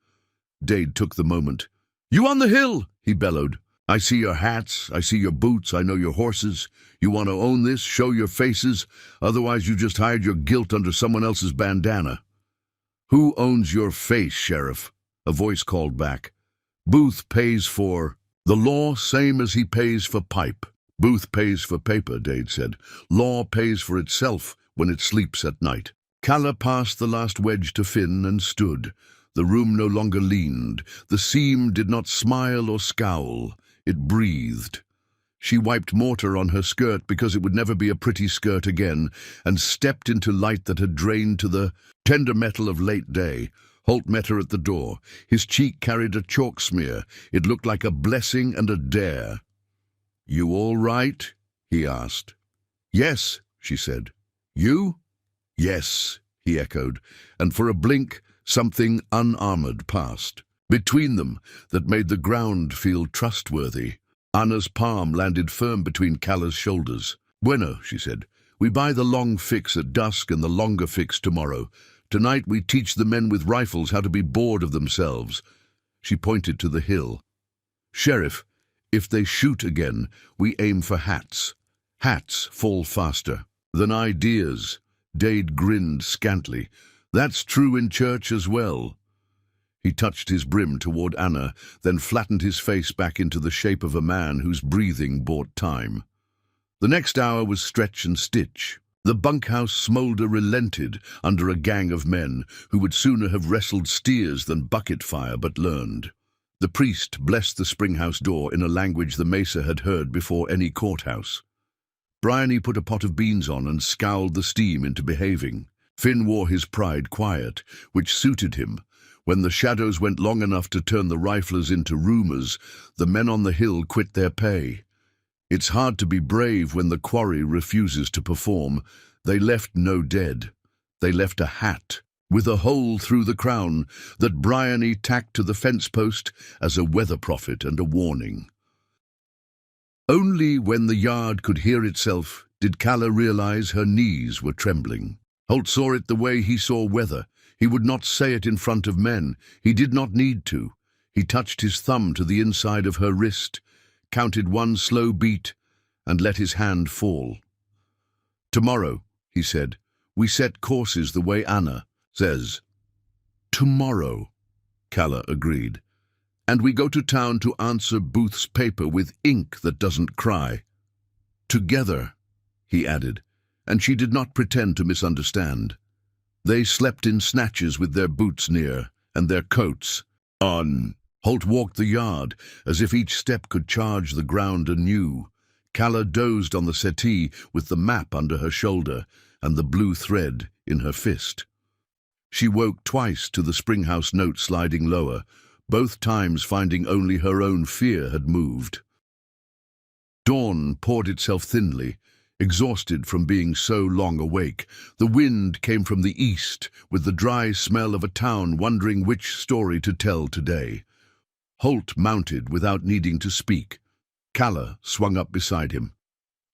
Dade took the moment. "You on the hill!" he bellowed. I see your hats, I see your boots, I know your horses. You want to own this, show your faces, otherwise you just hide your guilt under someone else's bandana. Who owns your face, Sheriff? A voice called back. Booth pays for the law, same as he pays for pipe. Booth pays for paper, Dade said. Law pays for itself when it sleeps at night. Calla passed the last wedge to Finn and stood. The room no longer leaned. The seam did not smile or scowl. It breathed. She wiped mortar on her skirt because it would never be a pretty skirt again, and stepped into light that had drained to the tender metal of late day. Holt met her at the door. His cheek carried a chalk smear. It looked like a blessing and a dare. "You all right?" he asked. "Yes," she said. "You?" "Yes," he echoed, and for a blink something unarmored passed between them that made the ground feel trustworthy. Anna's palm landed firm between Calla's shoulders. "Bueno," she said. "We buy the long fix at dusk and the longer fix tomorrow. Tonight we teach the men with rifles how to be bored of themselves." She pointed to the hill. "Sheriff, if they shoot again, we aim for hats. Hats fall faster than ideas." Dade grinned scantly. "That's true in church as well." He touched his brim toward Anna, then flattened his face back into the shape of a man whose breathing bought time. The next hour was stretch and stitch. The bunkhouse smolder relented under a gang of men who would sooner have wrestled steers than bucket fire but learned. The priest blessed the springhouse door in a language the Mesa had heard before any courthouse. Bryony put a pot of beans on and scowled the steam into behaving. Finn wore his pride quiet, which suited him. When the shadows went long enough to turn the riflers into rumors, the men on the hill quit their pay. It's hard to be brave when the quarry refuses to perform. They left no dead. They left a hat with a hole through the crown that Bryony tacked to the fence post as a weather prophet and a warning. Only when the yard could hear itself did Calla realize her knees were trembling. Holt saw it the way he saw weather. He would not say it in front of men. He did not need to. He touched his thumb to the inside of her wrist, counted one slow beat, and let his hand fall. "Tomorrow," he said, "we set courses the way Anna says." "Tomorrow," Calla agreed. "And we go to town to answer Booth's paper with ink that doesn't cry." "Together," he added, and she did not pretend to misunderstand. They slept in snatches with their boots near, and their coats on. Holt walked the yard, as if each step could charge the ground anew. Calla dozed on the settee with the map under her shoulder and the blue thread in her fist. She woke twice to the springhouse note sliding lower, both times finding only her own fear had moved. Dawn poured itself thinly, exhausted from being so long awake. The wind came from the east, with the dry smell of a town wondering which story to tell today. Holt mounted without needing to speak. Calla swung up beside him.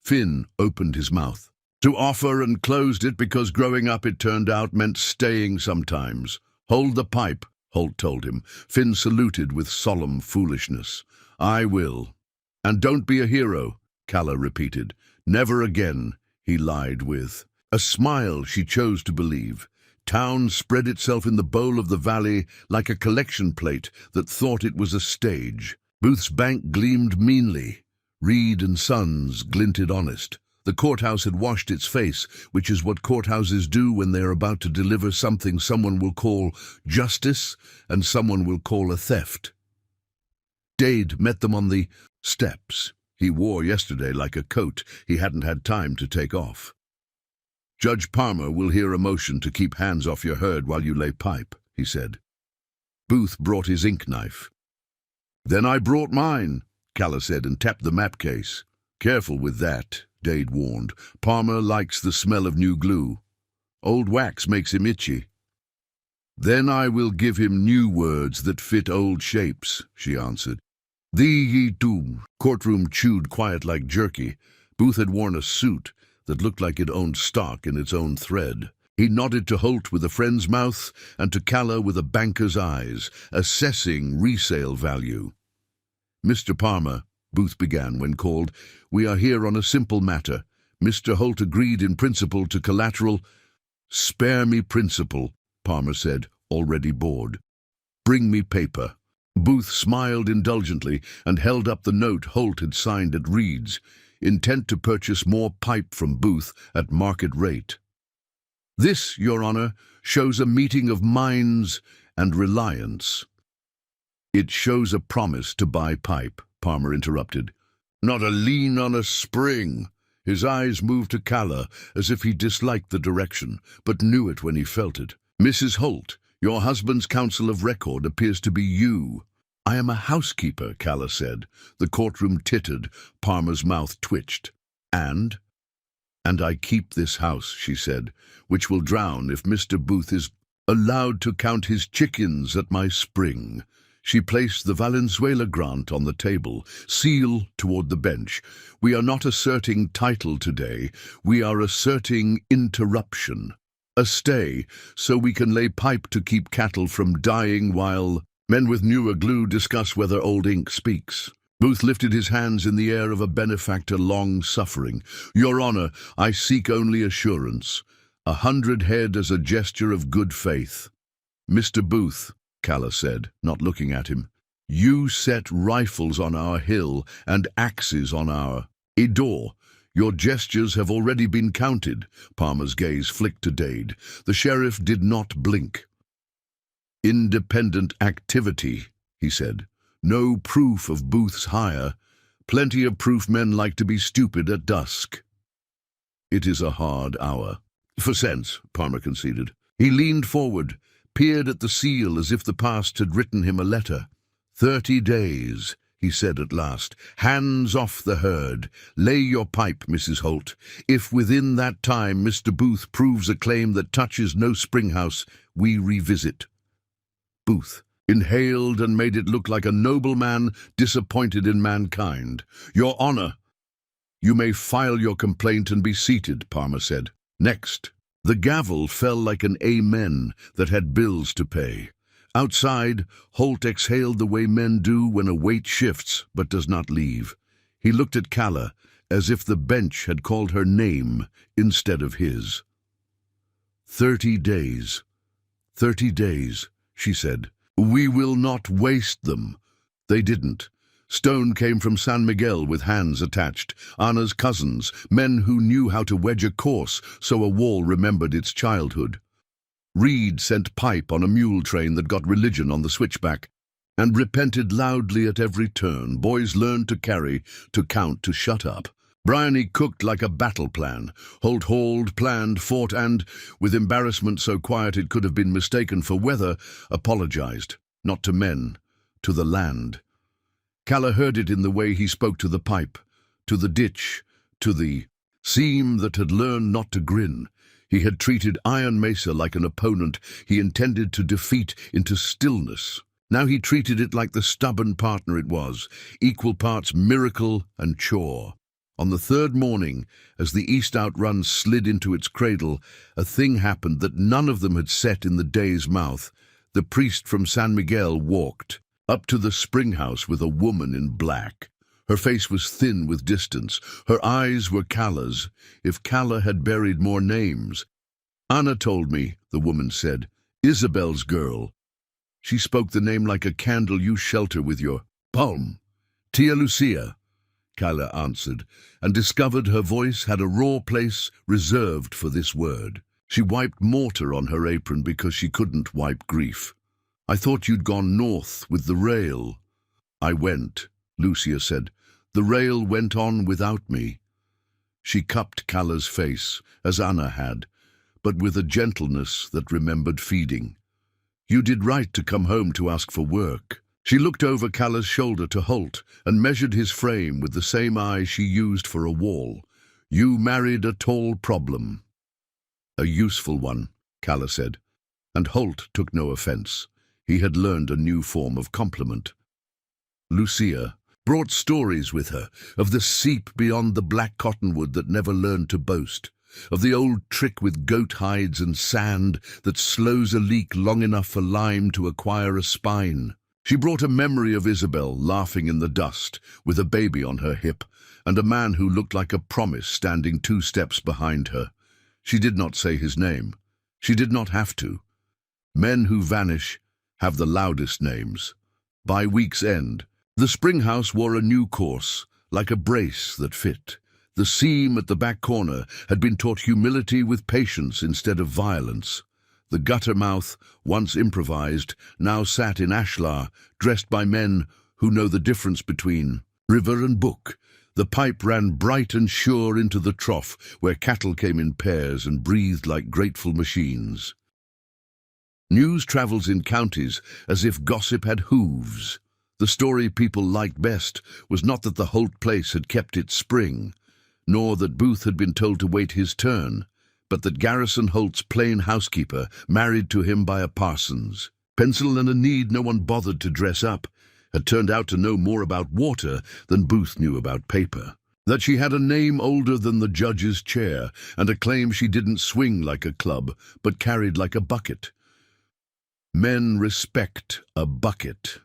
Finn opened his mouth to offer and closed it because growing up it turned out meant staying sometimes. "Hold the pipe," Holt told him. Finn saluted with solemn foolishness. "I will." "And don't be a hero," Calla repeated. "Never again," he lied with a smile she chose to believe. Town spread itself in the bowl of the valley like a collection plate that thought it was a stage. Booth's bank gleamed meanly. Reed and Sons glinted honest. The courthouse had washed its face, which is what courthouses do when they are about to deliver something someone will call justice and someone will call a theft. Dade met them on the steps. He wore yesterday like a coat he hadn't had time to take off. "Judge Palmer will hear a motion to keep hands off your herd while you lay pipe," he said. Booth brought his ink knife. "Then I brought mine," Calla said, and tapped the map case. "Careful with that," Dade warned. "Palmer likes the smell of new glue. Old wax makes him itchy." "Then I will give him new words that fit old shapes," she answered. "Thee ye do." Courtroom chewed quiet like jerky. Booth had worn a suit that looked like it owned stock in its own thread. He nodded to Holt with a friend's mouth and to Calla with a banker's eyes, assessing resale value. "Mr. Palmer, Booth began when called. "We are here on a simple matter. Mr. Holt agreed in principle to collateral—" "Spare me principle," Palmer said, already bored. "Bring me paper." Booth smiled indulgently and held up the note Holt had signed at Reed's, intent to purchase more pipe from Booth at market rate. "This, Your Honor, shows a meeting of minds and reliance." "It shows a promise to buy pipe," Palmer interrupted. "Not a lean on a spring." His eyes moved to Calla as if he disliked the direction, but knew it when he felt it. "Mrs. Holt, your husband's counsel of record appears to be you." "I am a housekeeper," Calla said. The courtroom tittered. Palmer's mouth twitched. And I keep this house," she said, "which will drown if Mr. Booth is allowed to count his chickens at my spring." She placed the Valenzuela grant on the table, seal toward the bench. "We are not asserting title today. We are asserting interruption. A stay, so we can lay pipe to keep cattle from dying while men with newer glue discuss whether old ink speaks." Booth lifted his hands in the air of a benefactor long-suffering. "Your Honor, I seek only assurance. 100 head as a gesture of good faith." "Mr. Booth," Calla said, not looking at him, "you set rifles on our hill and axes on our door. Your gestures have already been counted." Palmer's gaze flicked to Dade. The sheriff did not blink. "Independent activity," he said. "No proof of Booth's hire. Plenty of proof men like to be stupid at dusk." "It is a hard hour." "For sense," Palmer conceded. He leaned forward, peered at the seal as if the past had written him a letter. 30 days, he said at last. "Hands off the herd. Lay your pipe, Mrs. Holt. If within that time Mr. Booth proves a claim that touches no springhouse, we revisit." Booth inhaled and made it look like a nobleman disappointed in mankind. "Your Honor." "You may file your complaint and be seated," Palmer said. "Next." The gavel fell like an amen that had bills to pay. Outside, Holt exhaled the way men do when a weight shifts but does not leave. He looked at Calla as if the bench had called her name instead of his. 30 days. 30 days, she said. "We will not waste them." They didn't. Stone came from San Miguel with hands attached, Anna's cousins, men who knew how to wedge a course so a wall remembered its childhood. Reed sent pipe on a mule train that got religion on the switchback and repented loudly at every turn. Boys learned to carry, to count, to shut up. Bryony cooked like a battle plan. Holt hauled, planned, fought, and, with embarrassment so quiet it could have been mistaken for weather, apologized, not to men, to the land. Calla heard it in the way he spoke to the pipe, to the ditch, to the seam that had learned not to grin. He had treated Iron Mesa like an opponent he intended to defeat into stillness. Now he treated it like the stubborn partner it was, equal parts miracle and chore. On the third morning, as the East Outrun slid into its cradle, a thing happened that none of them had set in the day's mouth. The priest from San Miguel walked up to the springhouse with a woman in black. Her face was thin with distance. Her eyes were Calla's, if Calla had buried more names. "Anna told me," the woman said. "Isabel's girl. She spoke the name like a candle you shelter with your palm." "Tia Lucia," Calla answered, and discovered her voice had a raw place reserved for this word. She wiped mortar on her apron because she couldn't wipe grief. "I thought you'd gone north with the rail." "I went," Lucia said. "The rail went on without me." She cupped Calla's face, as Anna had, but with a gentleness that remembered feeding. "You did right to come home to ask for work." She looked over Calla's shoulder to Holt and measured his frame with the same eye she used for a wall. "You married a tall problem." "A useful one," Calla said, and Holt took no offense. He had learned a new form of compliment. Lucia brought stories with her of the seep beyond the black cottonwood that never learned to boast, of the old trick with goat hides and sand that slows a leak long enough for lime to acquire a spine. She brought a memory of Isabel laughing in the dust, with a baby on her hip, and a man who looked like a promise standing 2 steps behind her. She did not say his name. She did not have to. Men who vanish have the loudest names. By week's end, the spring house wore a new course, like a brace that fit. The seam at the back corner had been taught humility with patience instead of violence. The gutter mouth, once improvised, now sat in ashlar, dressed by men who know the difference between river and brook. The pipe ran bright and sure into the trough, where cattle came in pairs and breathed like grateful machines. News travels in counties as if gossip had hooves. The story people liked best was not that the Holt place had kept its spring, nor that Booth had been told to wait his turn, but that Garrison Holt's plain housekeeper, married to him by a parson's, pencil and a need no one bothered to dress up, had turned out to know more about water than Booth knew about paper. That she had a name older than the judge's chair, and a claim she didn't swing like a club, but carried like a bucket. Men respect a bucket.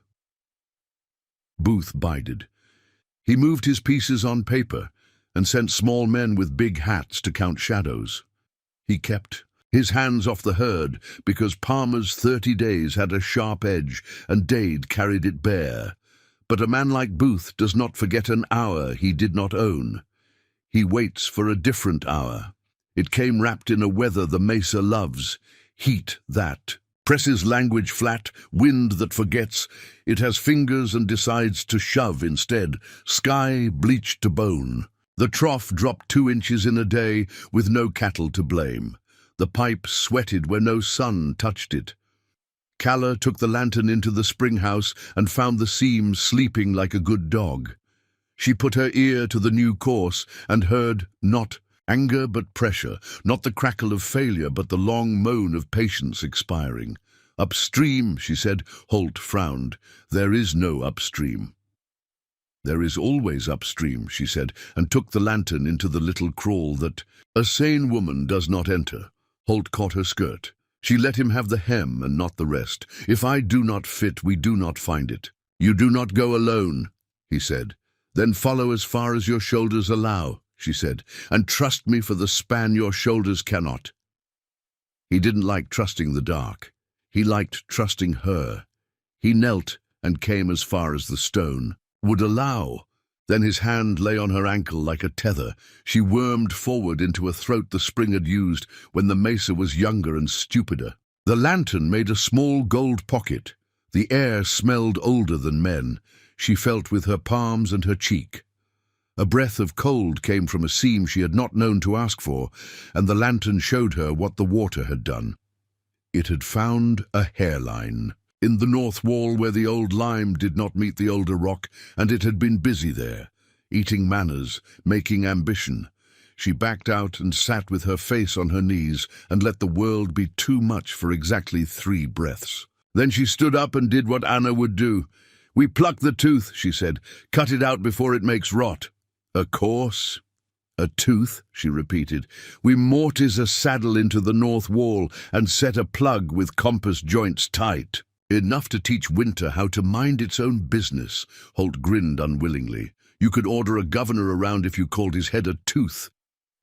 Booth bided. He moved his pieces on paper and sent small men with big hats to count shadows. He kept his hands off the herd because Palmer's 30 days had a sharp edge and Dade carried it bare. But a man like Booth does not forget an hour he did not own. He waits for a different hour. It came wrapped in a weather the mesa loves, heat that presses language flat, wind that forgets. It has fingers and decides to shove instead, sky bleached to bone. The trough dropped 2 inches in a day with no cattle to blame. The pipe sweated where no sun touched it. Calla took the lantern into the spring house and found the seam sleeping like a good dog. She put her ear to the new course and heard not anger but pressure, not the crackle of failure but the long moan of patience expiring. Upstream, she said. Holt frowned. There is no upstream. There is always upstream, she said, and took the lantern into the little crawl that a sane woman does not enter. Holt caught her skirt. She let him have the hem and not the rest. If I do not fit, we do not find it. You do not go alone, he said. Then follow as far as your shoulders allow, she said, and trust me for the span your shoulders cannot. He didn't like trusting the dark. He liked trusting her. He knelt and came as far as the stone would allow. Then his hand lay on her ankle like a tether. She wormed forward into a throat the spring had used when the mesa was younger and stupider. The lantern made a small gold pocket. The air smelled older than men. She felt with her palms and her cheek. A breath of cold came from a seam she had not known to ask for, and the lantern showed her what the water had done. It had found a hairline in the north wall where the old lime did not meet the older rock, and it had been busy there, eating manners, making ambition. She backed out and sat with her face on her knees and let the world be too much for exactly 3 breaths. Then she stood up and did what Anna would do. We pluck the tooth, she said. Cut it out before it makes rot. A course? A tooth, she repeated. We mortise a saddle into the north wall and set a plug with compass joints tight. Enough to teach winter how to mind its own business, Holt grinned unwillingly. You could order a governor around if you called his head a tooth.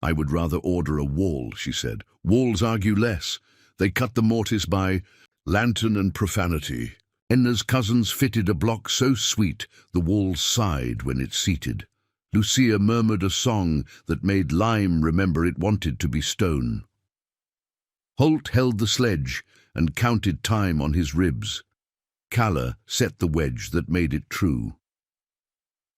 I would rather order a wall, she said. Walls argue less. They cut the mortise by lantern and profanity. Enna's cousins fitted a block so sweet the walls sighed when it seated. Lucia murmured a song that made lime remember it wanted to be stone. Holt held the sledge and counted time on his ribs. Calla set the wedge that made it true.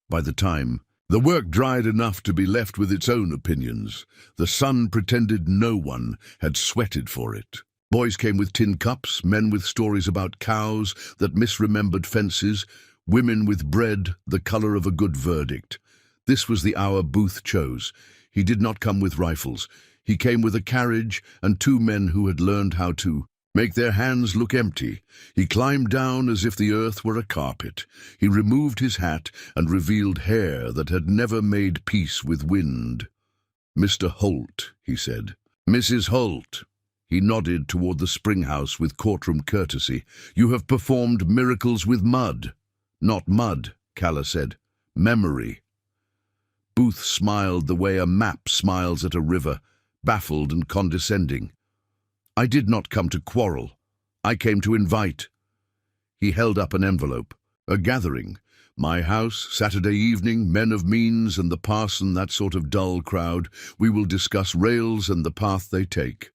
By the time the work dried enough to be left with its own opinions, the sun pretended no one had sweated for it. Boys came with tin cups, men with stories about cows that misremembered fences, women with bread the color of a good verdict. This was the hour Booth chose. He did not come with rifles. He came with a carriage and 2 men who had learned how to make their hands look empty. He climbed down as if the earth were a carpet. He removed his hat and revealed hair that had never made peace with wind. Mr. Holt, he said. Mrs. Holt. He nodded toward the spring house with courtroom courtesy. "You have performed miracles with mud." "Not mud," Calla said. "Memory." Booth smiled the way a map smiles at a river, baffled and condescending. "I did not come to quarrel. I came to invite." He held up an envelope. "A gathering. My house, Saturday evening, men of means and the parson, that sort of dull crowd. We will discuss rails and the path they take."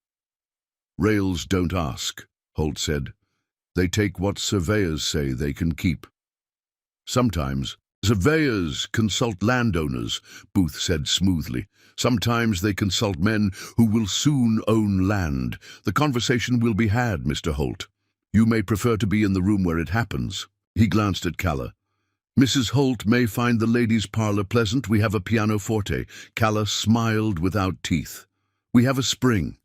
"Rails don't ask," Holt said. "They take what surveyors say they can keep." "Sometimes surveyors consult landowners," Booth said smoothly. "Sometimes they consult men who will soon own land. The conversation will be had, Mr. Holt. You may prefer to be in the room where it happens." He glanced at Calla. "Mrs. Holt may find the ladies' parlor pleasant. We have a pianoforte." Calla smiled without teeth. "We have a spring."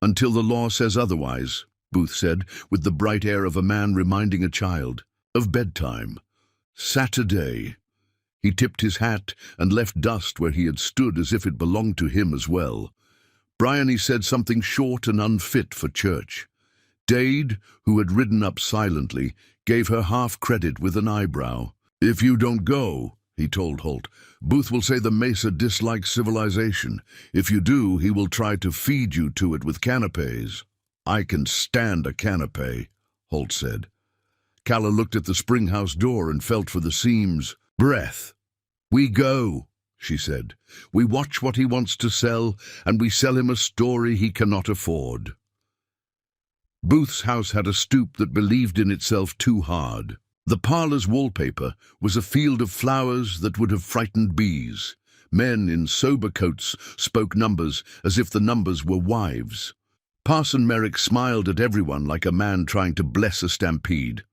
"Until the law says otherwise," Booth said, with the bright air of a man reminding a child of bedtime. "Saturday." He tipped his hat and left dust where he had stood as if it belonged to him as well. Bryony said something short and unfit for church. Dade, who had ridden up silently, gave her half credit with an eyebrow. "If you don't go," he told Holt, "Booth will say the Mesa dislikes civilization. If you do, he will try to feed you to it with canapes." "I can stand a canape," Holt said. Calla looked at the spring house door and felt for the seams. "Breath." "We go," she said. "We watch what he wants to sell, and we sell him a story he cannot afford." Booth's house had a stoop that believed in itself too hard. The parlor's wallpaper was a field of flowers that would have frightened bees. Men in sober coats spoke numbers as if the numbers were wives. Parson Merrick smiled at everyone like a man trying to bless a stampede.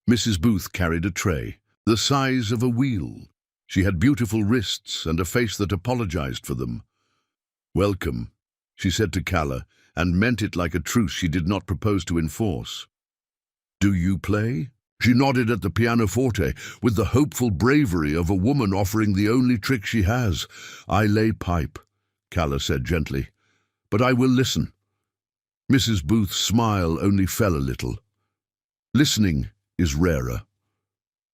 Mrs. Booth carried a tray, the size of a wheel. She had beautiful wrists and a face that apologized for them. "Welcome," she said to Calla, and meant it like a truce she did not propose to enforce. "Do you play?" She nodded at the pianoforte with the hopeful bravery of a woman offering the only trick she has. "I lay pipe," Calla said gently, "but I will listen." Mrs. Booth's smile only fell a little. "Listening is rarer."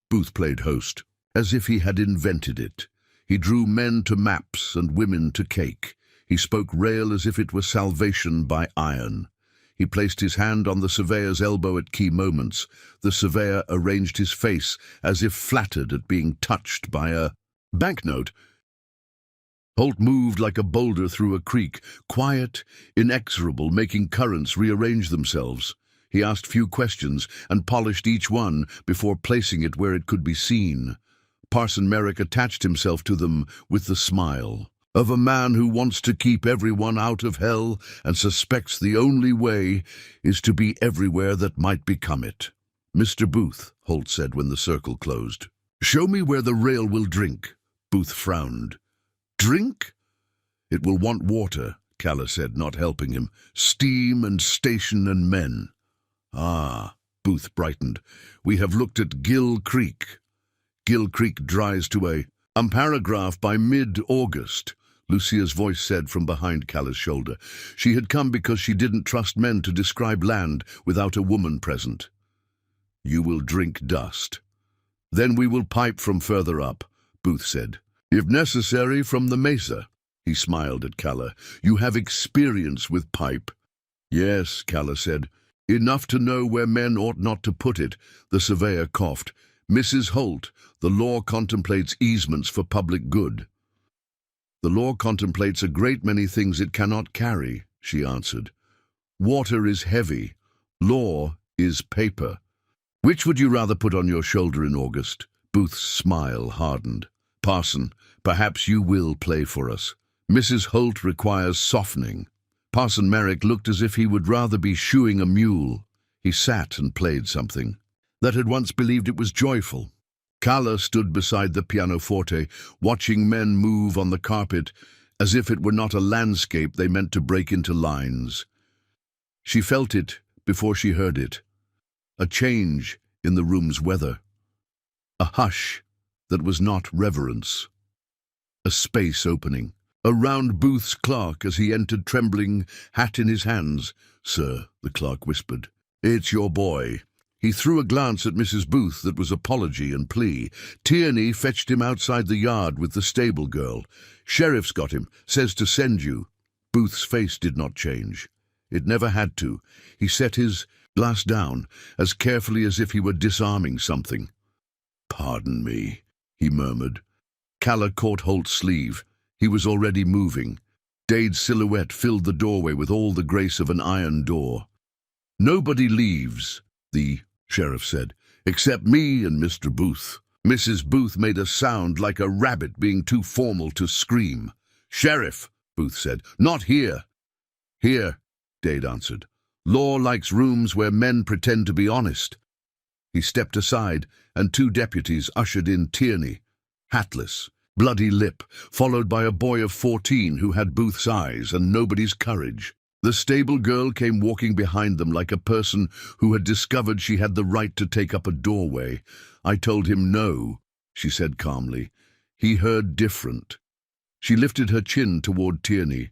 Booth played host, as if he had invented it. He drew men to maps and women to cake. He spoke rail as if it were salvation by iron. He placed his hand on the surveyor's elbow at key moments. The surveyor arranged his face as if flattered at being touched by a banknote. Holt moved like a boulder through a creek, quiet, inexorable, making currents rearrange themselves. He asked few questions and polished each one before placing it where it could be seen. Parson Merrick attached himself to them with the smile of a man who wants to keep everyone out of hell and suspects the only way is to be everywhere that might become it. "Mr. Booth," Holt said when the circle closed. "Show me where the rail will drink." Booth frowned. "Drink?" "It will want water," Calla said, not helping him. "Steam and station and men." "Ah," Booth brightened. "We have looked at Gill Creek." "Gill Creek dries to a paragraph by mid-August," Lucia's voice said from behind Calla's shoulder. She had come because she didn't trust men to describe land without a woman present. "You will drink dust." "Then we will pipe from further up," Booth said. "If necessary, from the Mesa." He smiled at Calla. "You have experience with pipe." "Yes," Calla said. "Enough to know where men ought not to put it." The surveyor coughed. "Mrs. Holt, the law contemplates easements for public good." "The law contemplates a great many things it cannot carry," she answered. "Water is heavy. Law is paper." "Which would you rather put on your shoulder in August?" Booth's smile hardened. "Parson, perhaps you will play for us. Mrs. Holt requires softening." Parson Merrick looked as if he would rather be shoeing a mule. He sat and played something that had once believed it was joyful. Calla stood beside the pianoforte, watching men move on the carpet as if it were not a landscape they meant to break into lines. She felt it before she heard it, a change in the room's weather, a hush that was not reverence, a space opening, around Booth's clerk as he entered trembling, hat in his hands. "Sir," the clerk whispered, "it's your boy." He threw a glance at Mrs. Booth that was apology and plea. Tierney fetched him outside the yard with the stable girl. "Sheriff's got him, says to send you." Booth's face did not change. It never had to. He set his glass down as carefully as if he were disarming something. "Pardon me," he murmured. Calla caught Holt's sleeve. He was already moving. Dade's silhouette filled the doorway with all the grace of an iron door. "Nobody leaves," the sheriff said, "except me and Mr. Booth." Mrs. Booth made a sound like a rabbit being too formal to scream. "Sheriff," Booth said, "not here." "Here," Dade answered. "Law likes rooms where men pretend to be honest." He stepped aside, and 2 deputies ushered in Tierney, hatless, bloody lip, followed by a boy of 14 who had Booth's eyes and nobody's courage. The stable girl came walking behind them like a person who had discovered she had the right to take up a doorway. "I told him no," she said calmly. "He heard different." She lifted her chin toward Tierney.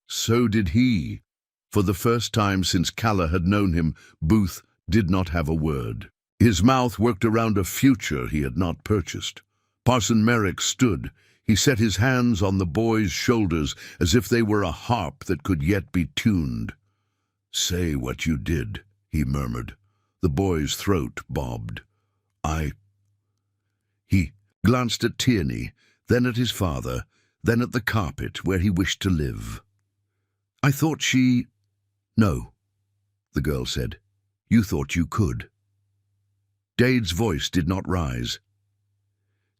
So did he. For the first time since Calla had known him, Booth did not have a word. His mouth worked around a future he had not purchased. Parson Merrick stood. He set his hands on the boy's shoulders as if they were a harp that could yet be tuned. "Say what you did," he murmured. The boy's throat bobbed. He glanced at Tierney, then at his father, then at the carpet where he wished to live. "I thought she—" "No," the girl said. "You thought you could." Dade's voice did not rise.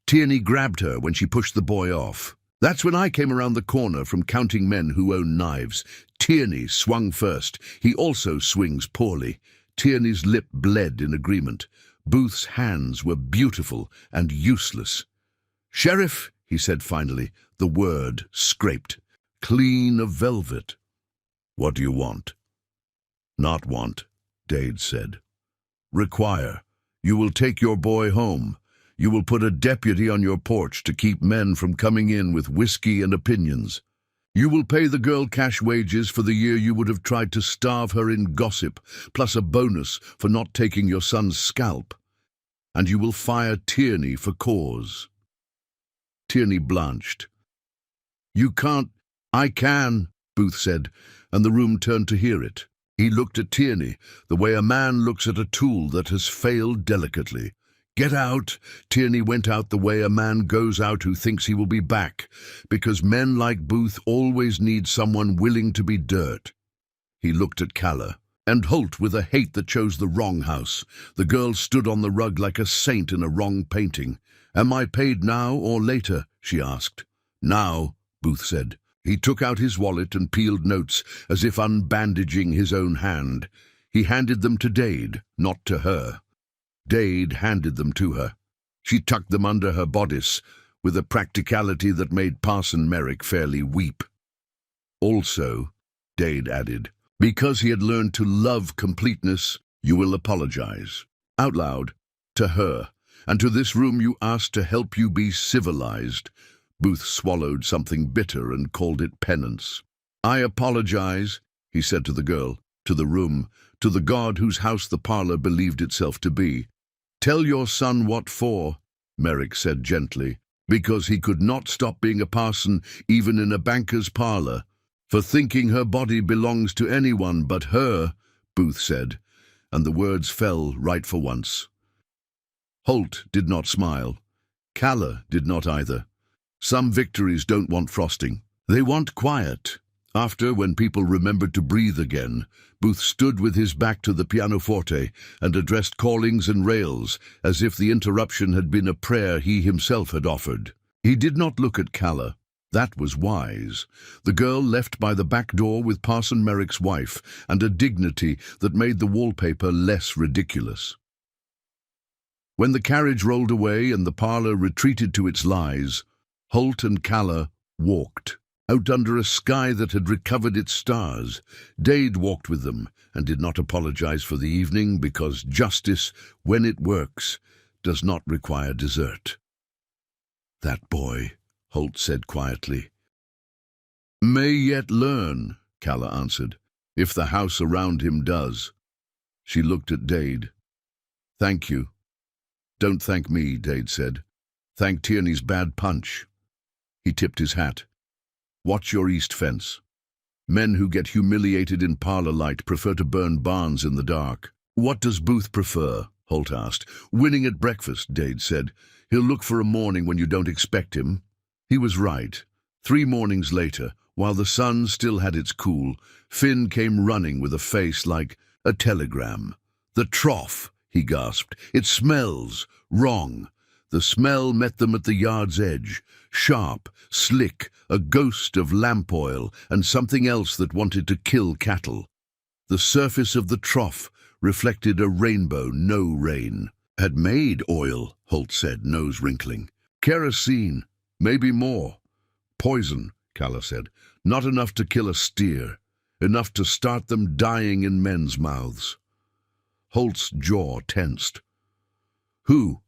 Tierney grabbed her when she pushed the boy off. "That's when I came around the corner from counting men who own knives." Tierney swung first. He also swings poorly. Tierney's lip bled in agreement. Booth's hands were beautiful and useless. "Sheriff," he said finally, the word scraped, clean of velvet. "What do you want?" "Not want," Dade said. "Require. You will take your boy home. You will put a deputy on your porch to keep men from coming in with whiskey and opinions. You will pay the girl cash wages for the year you would have tried to starve her in gossip, plus a bonus for not taking your son's scalp. And you will fire Tierney for cause." Tierney blanched. "You can't—" "I can," Booth said, and the room turned to hear it. He looked at Tierney, the way a man looks at a tool that has failed delicately. "Get out." Tierney went out the way a man goes out who thinks he will be back, because men like Booth always need someone willing to be dirt. He looked at Calla, and Holt with a hate that chose the wrong house. The girl stood on the rug like a saint in a wrong painting. "Am I paid now or later?" she asked. "Now," Booth said. He took out his wallet and peeled notes, as if unbandaging his own hand. He handed them to Dade, not to her. Dade handed them to her. She tucked them under her bodice, with a practicality that made Parson Merrick fairly weep. "Also," Dade added, "because he had learned to love completeness, you will apologize." Out loud, to her, and to this room you asked to help you be civilized. Booth swallowed something bitter and called it penance. "I apologize," he said to the girl, to the room, to the God whose house the parlor believed itself to be. "Tell your son what for," Merrick said gently, "because he could not stop being a parson even in a banker's parlor. For thinking her body belongs to anyone but her," Booth said, and the words fell right for once. Holt did not smile. Calla did not either. Some victories don't want frosting. They want quiet. After, when people remembered to breathe again, Booth stood with his back to the pianoforte and addressed callings and rails as if the interruption had been a prayer he himself had offered. He did not look at Calla. That was wise. The girl left by the back door with Parson Merrick's wife, and a dignity that made the wallpaper less ridiculous. When the carriage rolled away and the parlor retreated to its lies, Holt and Calla walked, out under a sky that had recovered its stars. Dade walked with them, and did not apologize for the evening, because justice, when it works, does not require dessert. "That boy," Holt said quietly, May yet learn, Calla answered, if the house around him does. She looked at Dade. Thank you. Don't thank me, Dade said. Thank Tierney's bad punch. He tipped his hat. Watch your east fence. Men who get humiliated in parlor light prefer to burn barns in the dark. What does Booth prefer? Holt asked. Winning at breakfast, Dade said. He'll look for a morning when you don't expect him. He was right. 3 mornings later, while the sun still had its cool, Finn came running with a face like a telegram. The trough, he gasped. It smells wrong. The smell met them at the yard's edge. Sharp, slick, a ghost of lamp oil and something else that wanted to kill cattle. The surface of the trough reflected a rainbow no rain had made oil, Holt said, nose wrinkling. Kerosene, maybe more. Poison, Calla said. Not enough to kill a steer. Enough to start them dying in men's mouths. Holt's jaw tensed. Who?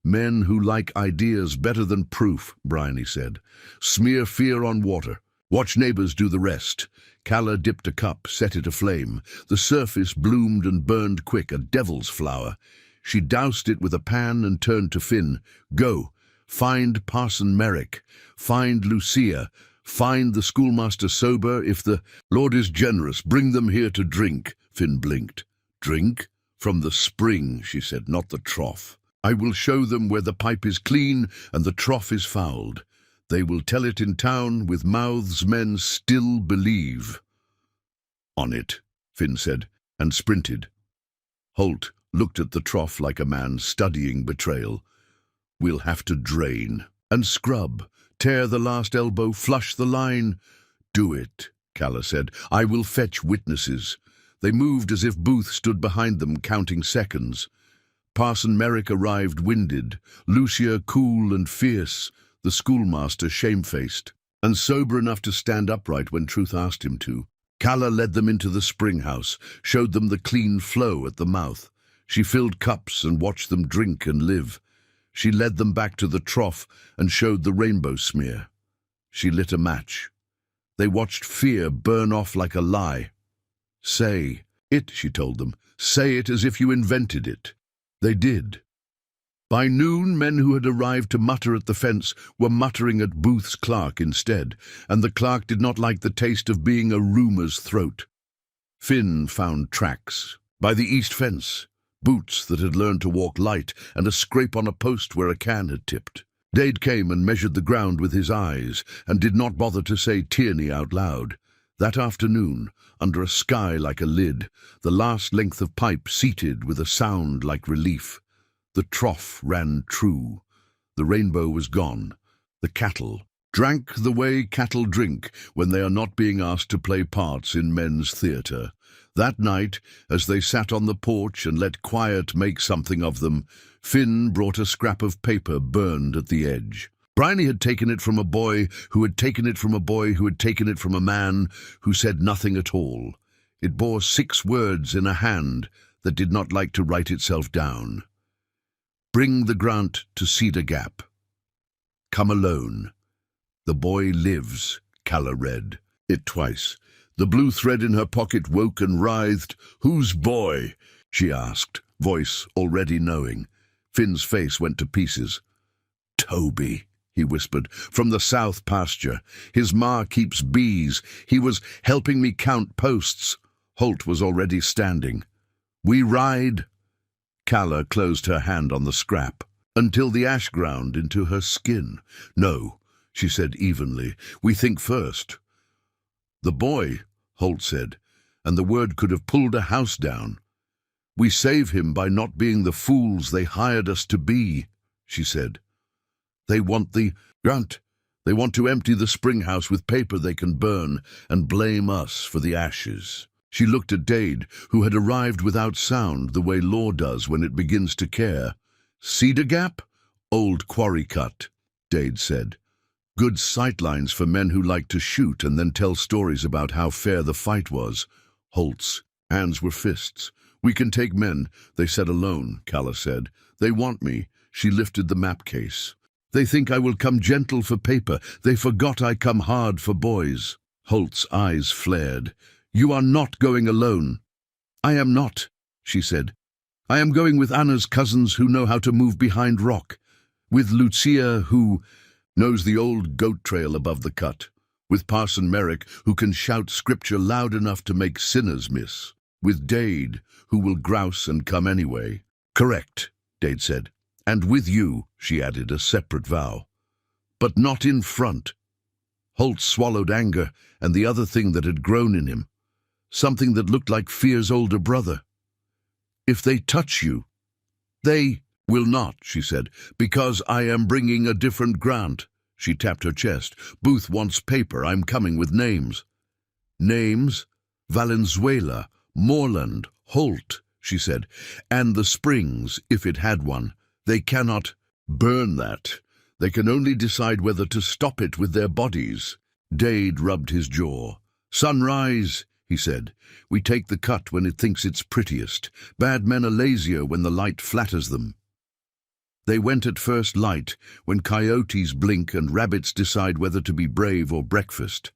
Men who like ideas better than proof, Bryony said. Smear fear on water. Watch neighbors do the rest. Calla dipped a cup, set it aflame. The surface bloomed and burned quick, a devil's flower. She doused it with a pan and turned to Finn. Go. Find Parson Merrick. Find Lucia. Find the schoolmaster sober. If the Lord is generous, bring them here to drink. Finn blinked. Drink? From the spring, she said, not the trough. I will show them where the pipe is clean and the trough is fouled. They will tell it in town with mouths men still believe. On it, Finn said, and sprinted. Holt looked at the trough like a man studying betrayal. We'll have to drain and scrub, tear the last elbow, flush the line. Do it, Calla said. I will fetch witnesses. They moved as if Booth stood behind them, counting seconds. Parson Merrick arrived winded, Lucia cool and fierce, the schoolmaster shamefaced, and sober enough to stand upright when truth asked him to. Calla led them into the spring house, showed them the clean flow at the mouth. She filled cups and watched them drink and live. She led them back to the trough and showed the rainbow smear. She lit a match. They watched fear burn off like a lie. Say it, she told them. Say it as if you invented it. They did. By noon, men who had arrived to mutter at the fence were muttering at Booth's clerk instead, and the clerk did not like the taste of being a rumour's throat. Finn found tracks. By the east fence, boots that had learned to walk light, and a scrape on a post where a can had tipped. Dade came and measured the ground with his eyes, and did not bother to say Tierney out loud. That afternoon, under a sky like a lid, the last length of pipe seated with a sound like relief. The trough ran true. The rainbow was gone. The cattle drank the way cattle drink when they are not being asked to play parts in men's theatre. That night, as they sat on the porch and let quiet make something of them, Finn brought a scrap of paper burned at the edge. Bryony had taken it from a boy who had taken it from a boy who had taken it from a man who said nothing at all. It bore 6 words in a hand that did not like to write itself down. Bring the grant to Cedar Gap. Come alone. The boy lives, Calla read it twice. The blue thread in her pocket woke and writhed. Whose boy? She asked, voice already knowing. Finn's face went to pieces. Toby, he whispered, from the south pasture. His ma keeps bees. He was helping me count posts. Holt was already standing. We ride. Calla closed her hand on the scrap, until the ash ground into her skin. No, she said evenly. We think first. The boy, Holt said, and the word could have pulled a house down. We save him by not being the fools they hired us to be, she said. They want the grunt. They want to empty the spring house with paper they can burn and blame us for the ashes. She looked at Dade, who had arrived without sound the way law does when it begins to care. Cedar Gap? Old quarry cut, Dade said. Good sightlines for men who like to shoot and then tell stories about how fair the fight was. Holt's hands were fists. We can take men, they said alone, Calla said. They want me. She lifted the map case. They think I will come gentle for paper. They forgot I come hard for boys." Holt's eyes flared. "You are not going alone." "I am not," she said. "I am going with Anna's cousins who know how to move behind rock. With Lucia, who knows the old goat trail above the cut. With Parson Merrick, who can shout scripture loud enough to make sinners miss. With Dade, who will grouse and come anyway." "Correct," Dade said. "And with you," she added, a separate vow. "But not in front." Holt swallowed anger and the other thing that had grown in him. Something that looked like fear's older brother. "If they touch you." "They will not," she said, "because I am bringing a different grant." She tapped her chest. "Booth wants paper. I'm coming with names." "Names? Valenzuela, Moreland, Holt," she said. "And the Springs, if it had one. They cannot burn that. They can only decide whether to stop it with their bodies." Dade rubbed his jaw. "Sunrise," he said. "We take the cut when it thinks it's prettiest. Bad men are lazier when the light flatters them." They went at first light, when coyotes blink and rabbits decide whether to be brave or breakfast.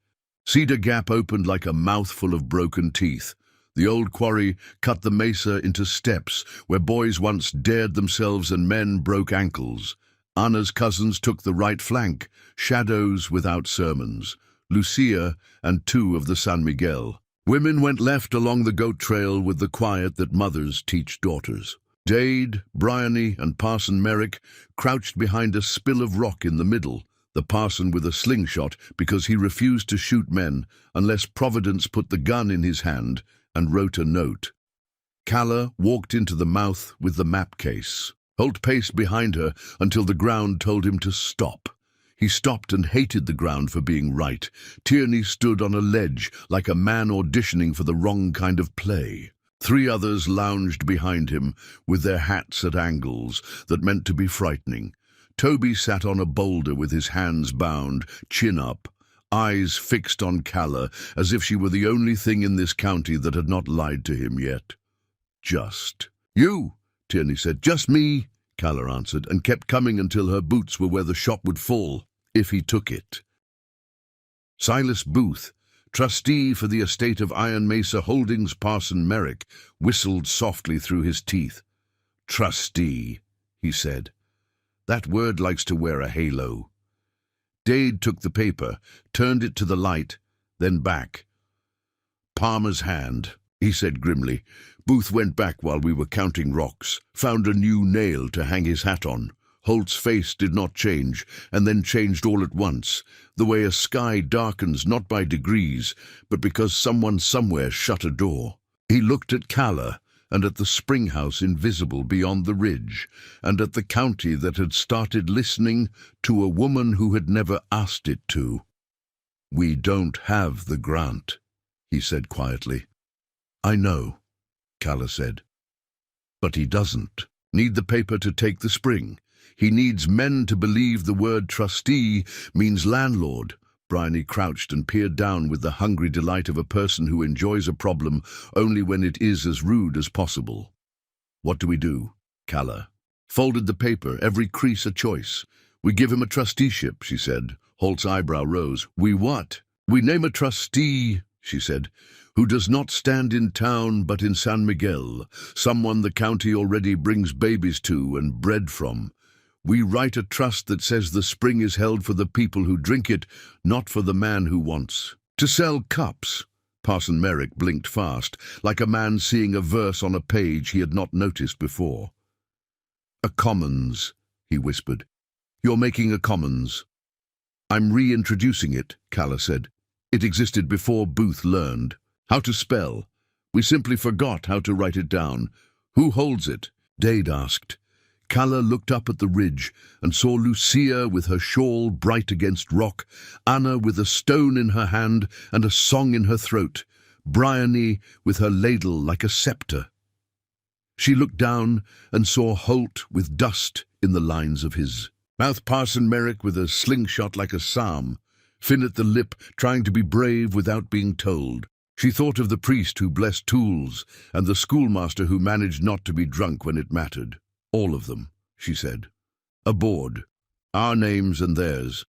Cedar Gap opened like a mouthful of broken teeth. The old quarry cut the mesa into steps, where boys once dared themselves and men broke ankles. Anna's cousins took the right flank, shadows without sermons. Lucia and two of the San Miguel. Women went left along the goat trail with the quiet that mothers teach daughters. Dade, Bryony, and Parson Merrick crouched behind a spill of rock in the middle, the parson with a slingshot because he refused to shoot men unless Providence put the gun in his hand and wrote a note. Calla walked into the mouth with the map case. Holt paced behind her until the ground told him to stop. He stopped and hated the ground for being right. Tierney stood on a ledge like a man auditioning for the wrong kind of play. Three others lounged behind him with their hats at angles that meant to be frightening. Toby sat on a boulder with his hands bound, chin up, eyes fixed on Calla as if she were the only thing in this county that had not lied to him yet. "Just you," Tierney said. "Just me," Calla answered, and kept coming until her boots were where the shot would fall, if he took it. Silas Booth, trustee for the estate of Iron Mesa Holdings, Parson Merrick, whistled softly through his teeth. "Trustee," he said. "That word likes to wear a halo." Dade took the paper, turned it to the light, then back. "Palmer's hand," he said grimly. "Booth went back while we were counting rocks, found a new nail to hang his hat on." Holt's face did not change, and then changed all at once, the way a sky darkens not by degrees, but because someone somewhere shut a door. He looked at Calla, and at the spring house invisible beyond the ridge, and at the county that had started listening to a woman who had never asked it to. "We don't have the grant," he said quietly. "I know," Calla said. "But he doesn't need the paper to take the spring. He needs men to believe the word trustee means landlord." Bryony crouched and peered down with the hungry delight of a person who enjoys a problem only when it is as rude as possible. "What do we do?" Calla folded the paper, every crease a choice. "We give him a trusteeship," she said. Holt's eyebrow rose. "We what?" "We name a trustee," she said, "who does not stand in town but in San Miguel, someone the county already brings babies to and bread from. We write a trust that says the spring is held for the people who drink it, not for the man who wants to sell cups." Parson Merrick blinked fast, like a man seeing a verse on a page he had not noticed before. "A commons," he whispered. "You're making a commons." "I'm reintroducing it," Calla said. "It existed before Booth learned how to spell. We simply forgot how to write it down. Who holds it?" Dade asked. Calla looked up at the ridge and saw Lucia with her shawl bright against rock, Anna with a stone in her hand and a song in her throat, Bryony with her ladle like a scepter. She looked down and saw Holt with dust in the lines of his mouth, Parson Merrick with a slingshot like a psalm, Finn at the lip trying to be brave without being told. She thought of the priest who blessed tools and the schoolmaster who managed not to be drunk when it mattered. "All of them," she said. "Aboard." Our names and theirs.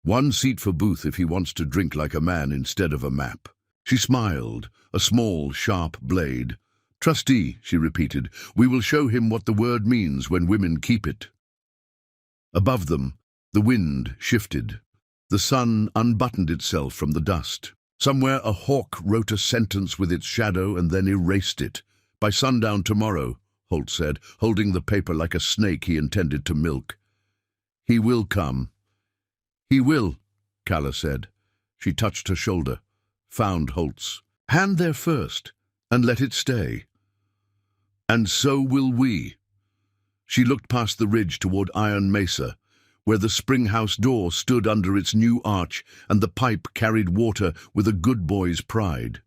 One seat for Booth if he wants to drink like a man instead of a map. She smiled, a small, sharp blade. Trustee, she repeated, we will show him what the word means when women keep it. Above them, the wind shifted. The sun unbuttoned itself from the dust. Somewhere a hawk wrote a sentence with its shadow and then erased it. By sundown tomorrow, Holt said, holding the paper like a snake he intended to milk. He will come. He will, Calla said. She touched her shoulder, found Holt's. Hand there first, and let it stay. And so will we. She looked past the ridge toward Iron Mesa, where the spring house door stood under its new arch and the pipe carried water with a good boy's pride.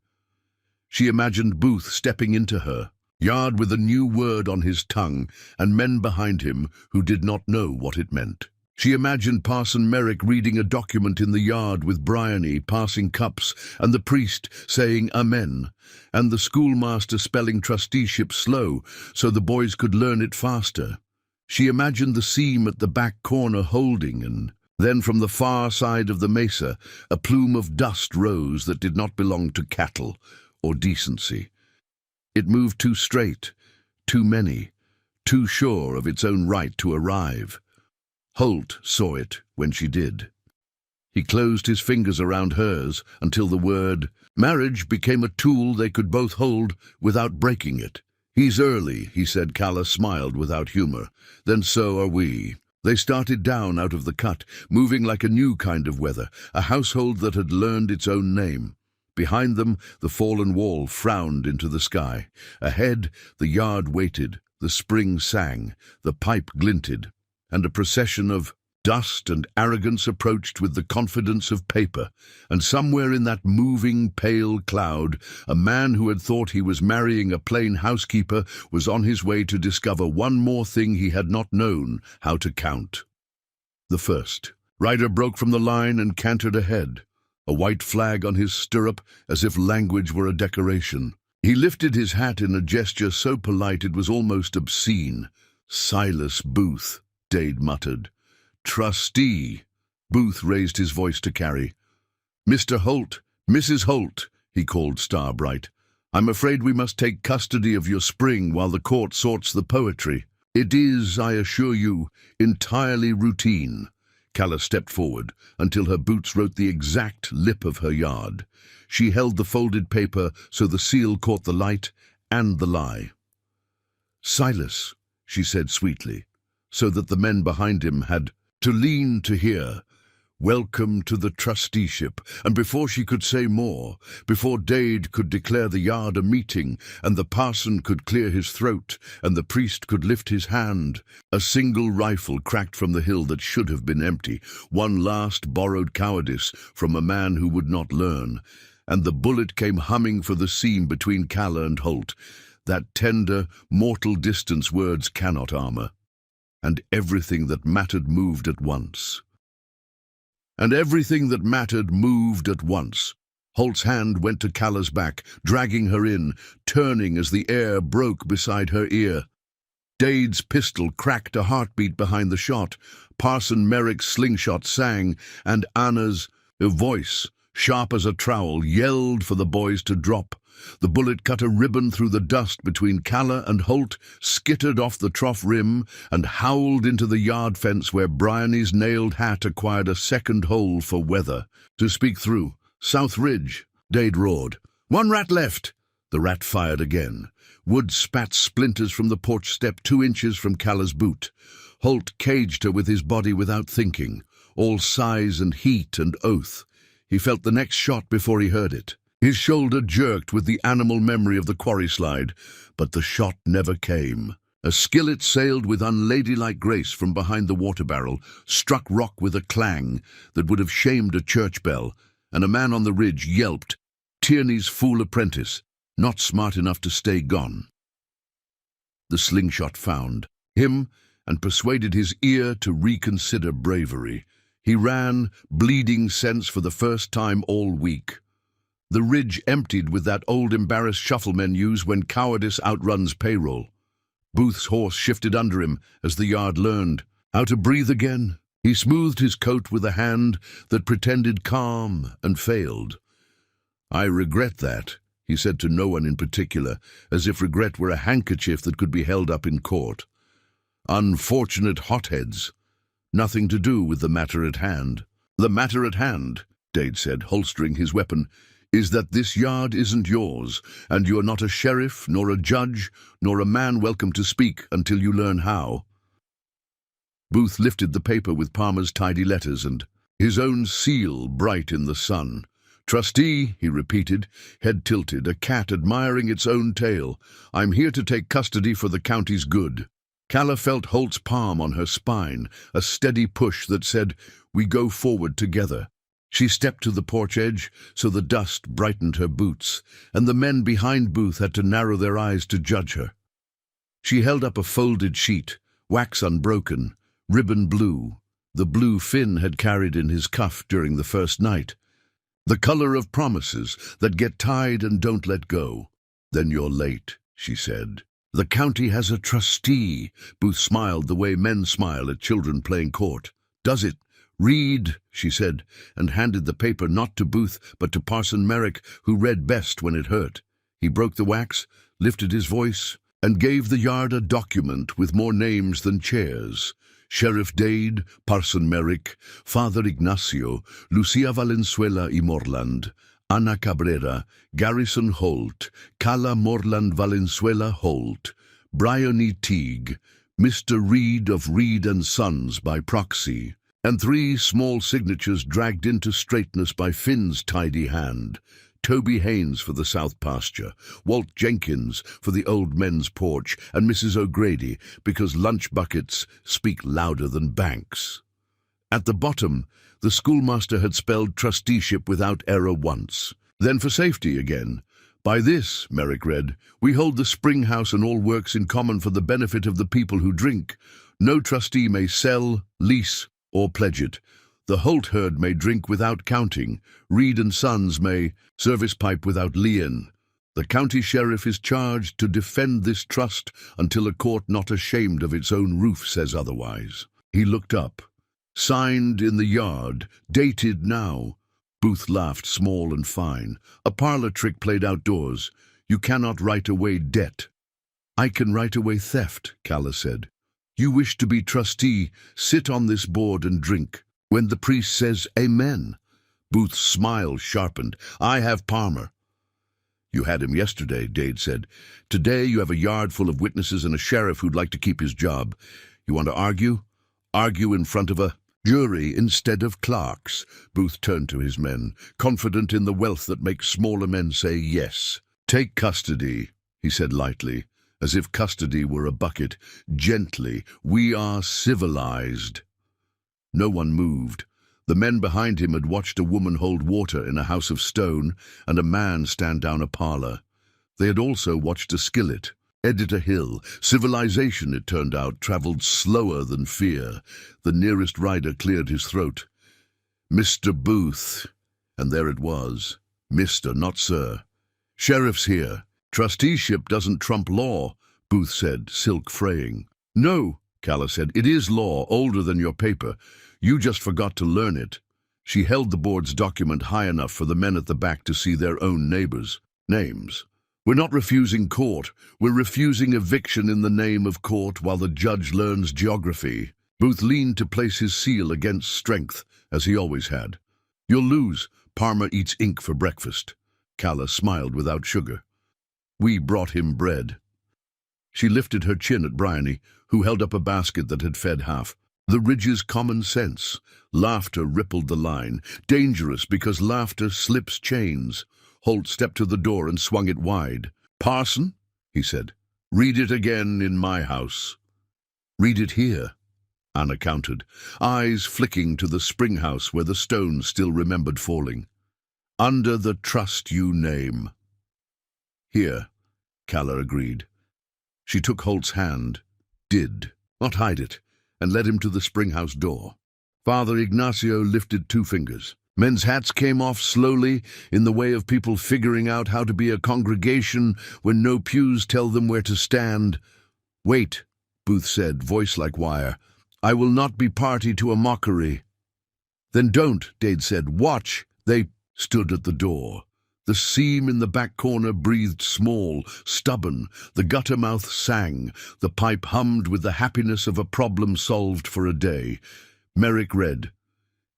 She imagined Booth stepping into her, yard with a new word on his tongue and men behind him who did not know what it meant. She imagined Parson Merrick reading a document in the yard with Bryony passing cups and the priest saying Amen, and the schoolmaster spelling trusteeship slow so the boys could learn it faster. She imagined the seam at the back corner holding, and then from the far side of the mesa a plume of dust rose that did not belong to cattle or decency. It moved too straight, too many, too sure of its own right to arrive. Holt saw it when she did. He closed his fingers around hers until the word marriage became a tool they could both hold without breaking it. He's early, he said. Calla smiled without humor. Then so are we. They started down out of the cut, moving like a new kind of weather, a household that had learned its own name. Behind them, the fallen wall frowned into the sky. Ahead, the yard waited, the spring sang, the pipe glinted, and a procession of dust and arrogance approached with the confidence of paper, and somewhere in that moving, pale cloud, a man who had thought he was marrying a plain housekeeper was on his way to discover one more thing he had not known how to count. The first. Ryder broke from the line and cantered ahead, a white flag on his stirrup as if language were a decoration. He lifted his hat in a gesture so polite it was almost obscene. Silas Booth, Dade muttered. Trustee, Booth raised his voice to carry. Mr. Holt, Mrs. Holt, he called star-bright. I'm afraid we must take custody of your spring while the court sorts the poetry. It is, I assure you, entirely routine. Calla stepped forward until her boots wrote the exact lip of her yard. She held the folded paper so the seal caught the light and the lie. Silas, she said sweetly, so that the men behind him had to lean to hear. Welcome to the trusteeship. And before she could say more, before Dade could declare the yard a meeting, and the parson could clear his throat, and the priest could lift his hand, a single rifle cracked from the hill that should have been empty, one last borrowed cowardice from a man who would not learn, and the bullet came humming for the seam between Calla and Holt, that tender, mortal distance words cannot armor. And everything that mattered moved at once. And everything that mattered moved at once. Holt's hand went to Calla's back, dragging her in, turning as the air broke beside her ear. Dade's pistol cracked a heartbeat behind the shot. Parson Merrick's slingshot sang, and Anna's voice, sharp as a trowel, yelled for the boys to drop. The bullet cut a ribbon through the dust between Calla and Holt, skittered off the trough rim, and howled into the yard fence where Bryony's nailed hat acquired a second hole for weather. To speak through. South Ridge, Dade roared. One rat left. The rat fired again. Wood spat splinters from the porch step 2 inches from Calla's boot. Holt caged her with his body without thinking, all size and heat and oath. He felt the next shot before he heard it. His shoulder jerked with the animal memory of the quarry slide, but the shot never came. A skillet sailed with unladylike grace from behind the water barrel, struck rock with a clang that would have shamed a church bell, and a man on the ridge yelped, Tierney's fool apprentice, not smart enough to stay gone. The slingshot found him and persuaded his ear to reconsider bravery. He ran, bleeding sense for the first time all week. The ridge emptied with that old embarrassed shuffle men use when cowardice outruns payroll. Booth's horse shifted under him as the yard learned how to breathe again. He smoothed his coat with a hand that pretended calm and failed. "I regret that," he said to no one in particular, as if regret were a handkerchief that could be held up in court. "Unfortunate hotheads. Nothing to do with the matter at hand." "The matter at hand," Dade said, holstering his weapon, "is that this yard isn't yours, and you are not a sheriff, nor a judge, nor a man welcome to speak until you learn how." Booth lifted the paper with Palmer's tidy letters and his own seal bright in the sun. "Trustee," he repeated, head tilted, a cat admiring its own tail. "I'm here to take custody for the county's good." Calla felt Holt's palm on her spine, a steady push that said, "We go forward together." She stepped to the porch edge so the dust brightened her boots, and the men behind Booth had to narrow their eyes to judge her. She held up a folded sheet, wax unbroken, ribbon blue, the blue Finn had carried in his cuff during the first night. "The color of promises that get tied and don't let go." "Then you're late," she said. "The county has a trustee." Booth smiled the way men smile at children playing court. "Does it?" "Read," she said, and handed the paper not to Booth but to Parson Merrick, who read best when it hurt. He broke the wax, lifted his voice, and gave the yard a document with more names than chairs. Sheriff Dade, Parson Merrick, Father Ignacio, Lucia Valenzuela y Morland, Ana Cabrera, Garrison Holt, Calla Morland Valenzuela Holt, Brian E. Teague, Mr. Reed of Reed and Sons by proxy, and 3 small signatures dragged into straightness by Finn's tidy hand. Toby Haynes for the South Pasture, Walt Jenkins for the Old Men's Porch, and Mrs. O'Grady because lunch buckets speak louder than banks. At the bottom, the schoolmaster had spelled trusteeship without error once. Then for safety again. "By this," Merrick read, "we hold the spring house and all works in common for the benefit of the people who drink. No trustee may sell, lease, or pledge it. The Holt herd may drink without counting. Reed and Sons may service pipe without lien. The county sheriff is charged to defend this trust until a court not ashamed of its own roof says otherwise." He looked up. "Signed in the yard, dated now." Booth laughed small and fine. "A parlor trick played outdoors. You cannot write away debt." "I can write away theft," Calla said. "You wish to be trustee, sit on this board and drink. When the priest says amen." Booth's smile sharpened. "I have Palmer." "You had him yesterday," Dade said. "Today you have a yard full of witnesses and a sheriff who'd like to keep his job. You want to argue? Argue in front of a jury instead of clerks." Booth turned to his men, confident in the wealth that makes smaller men say yes. "Take custody," he said lightly, as if custody were a bucket. "Gently. We are civilized." No one moved. The men behind him had watched a woman hold water in a house of stone and a man stand down a parlor. They had also watched a skillet. Editor Hill. Civilization, it turned out, traveled slower than fear. The nearest rider cleared his throat. "Mr. Booth." And there it was. "Mr., not sir." "Sheriff's here." "Trusteeship doesn't trump law," Booth said, silk fraying. "No," Calla said, "it is law, older than your paper. You just forgot to learn it." She held the board's document high enough for the men at the back to see their own neighbors' names. "We're not refusing court. We're refusing eviction in the name of court while the judge learns geography." Booth leaned to place his seal against strength, as he always had. "You'll lose. Palmer eats ink for breakfast." Calla smiled without sugar. "We brought him bread." She lifted her chin at Bryony, who held up a basket that had fed half. The Ridge's common sense. Laughter rippled the line. Dangerous because laughter slips chains. Holt stepped to the door and swung it wide. "Parson," he said, "read it again in my house." "Read it here," Anna countered, eyes flicking to the spring house where the stones still remembered falling. "Under the trust you name." "Here," Calla agreed. She took Holt's hand, did not hide it, and led him to the springhouse door. Father Ignacio lifted 2 fingers. Men's hats came off slowly, in the way of people figuring out how to be a congregation when no pews tell them where to stand. "Wait," Booth said, voice like wire. I will not be party to a mockery." "Then don't," Dade said. "Watch." They stood at the door. The seam in the back corner breathed small, stubborn. The gutter mouth sang. The pipe hummed with the happiness of a problem solved for a day. Merrick read,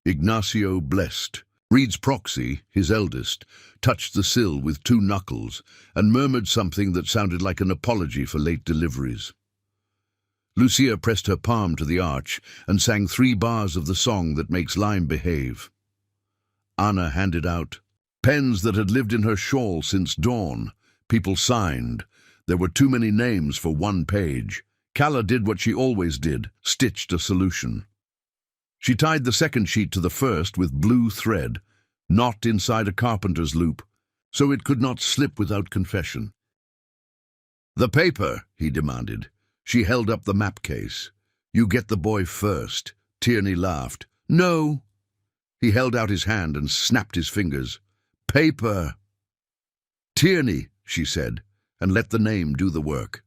"Ignacio blessed." Reed's proxy, his eldest, touched the sill with 2 knuckles and murmured something that sounded like an apology for late deliveries. Lucia pressed her palm to the arch and sang 3 bars of the song that makes lime behave. Anna handed out pens that had lived in her shawl since dawn. People signed. There were too many names for 1 page. Calla did what she always did, stitched a solution. She tied the second sheet to the first with blue thread, knot inside a carpenter's loop, so it could not slip without confession. "The paper," he demanded. She held up the map case. "You get the boy first." Tierney laughed. "No." He held out his hand and snapped his fingers. "Paper." "Tierney," she said, and let the name do the work.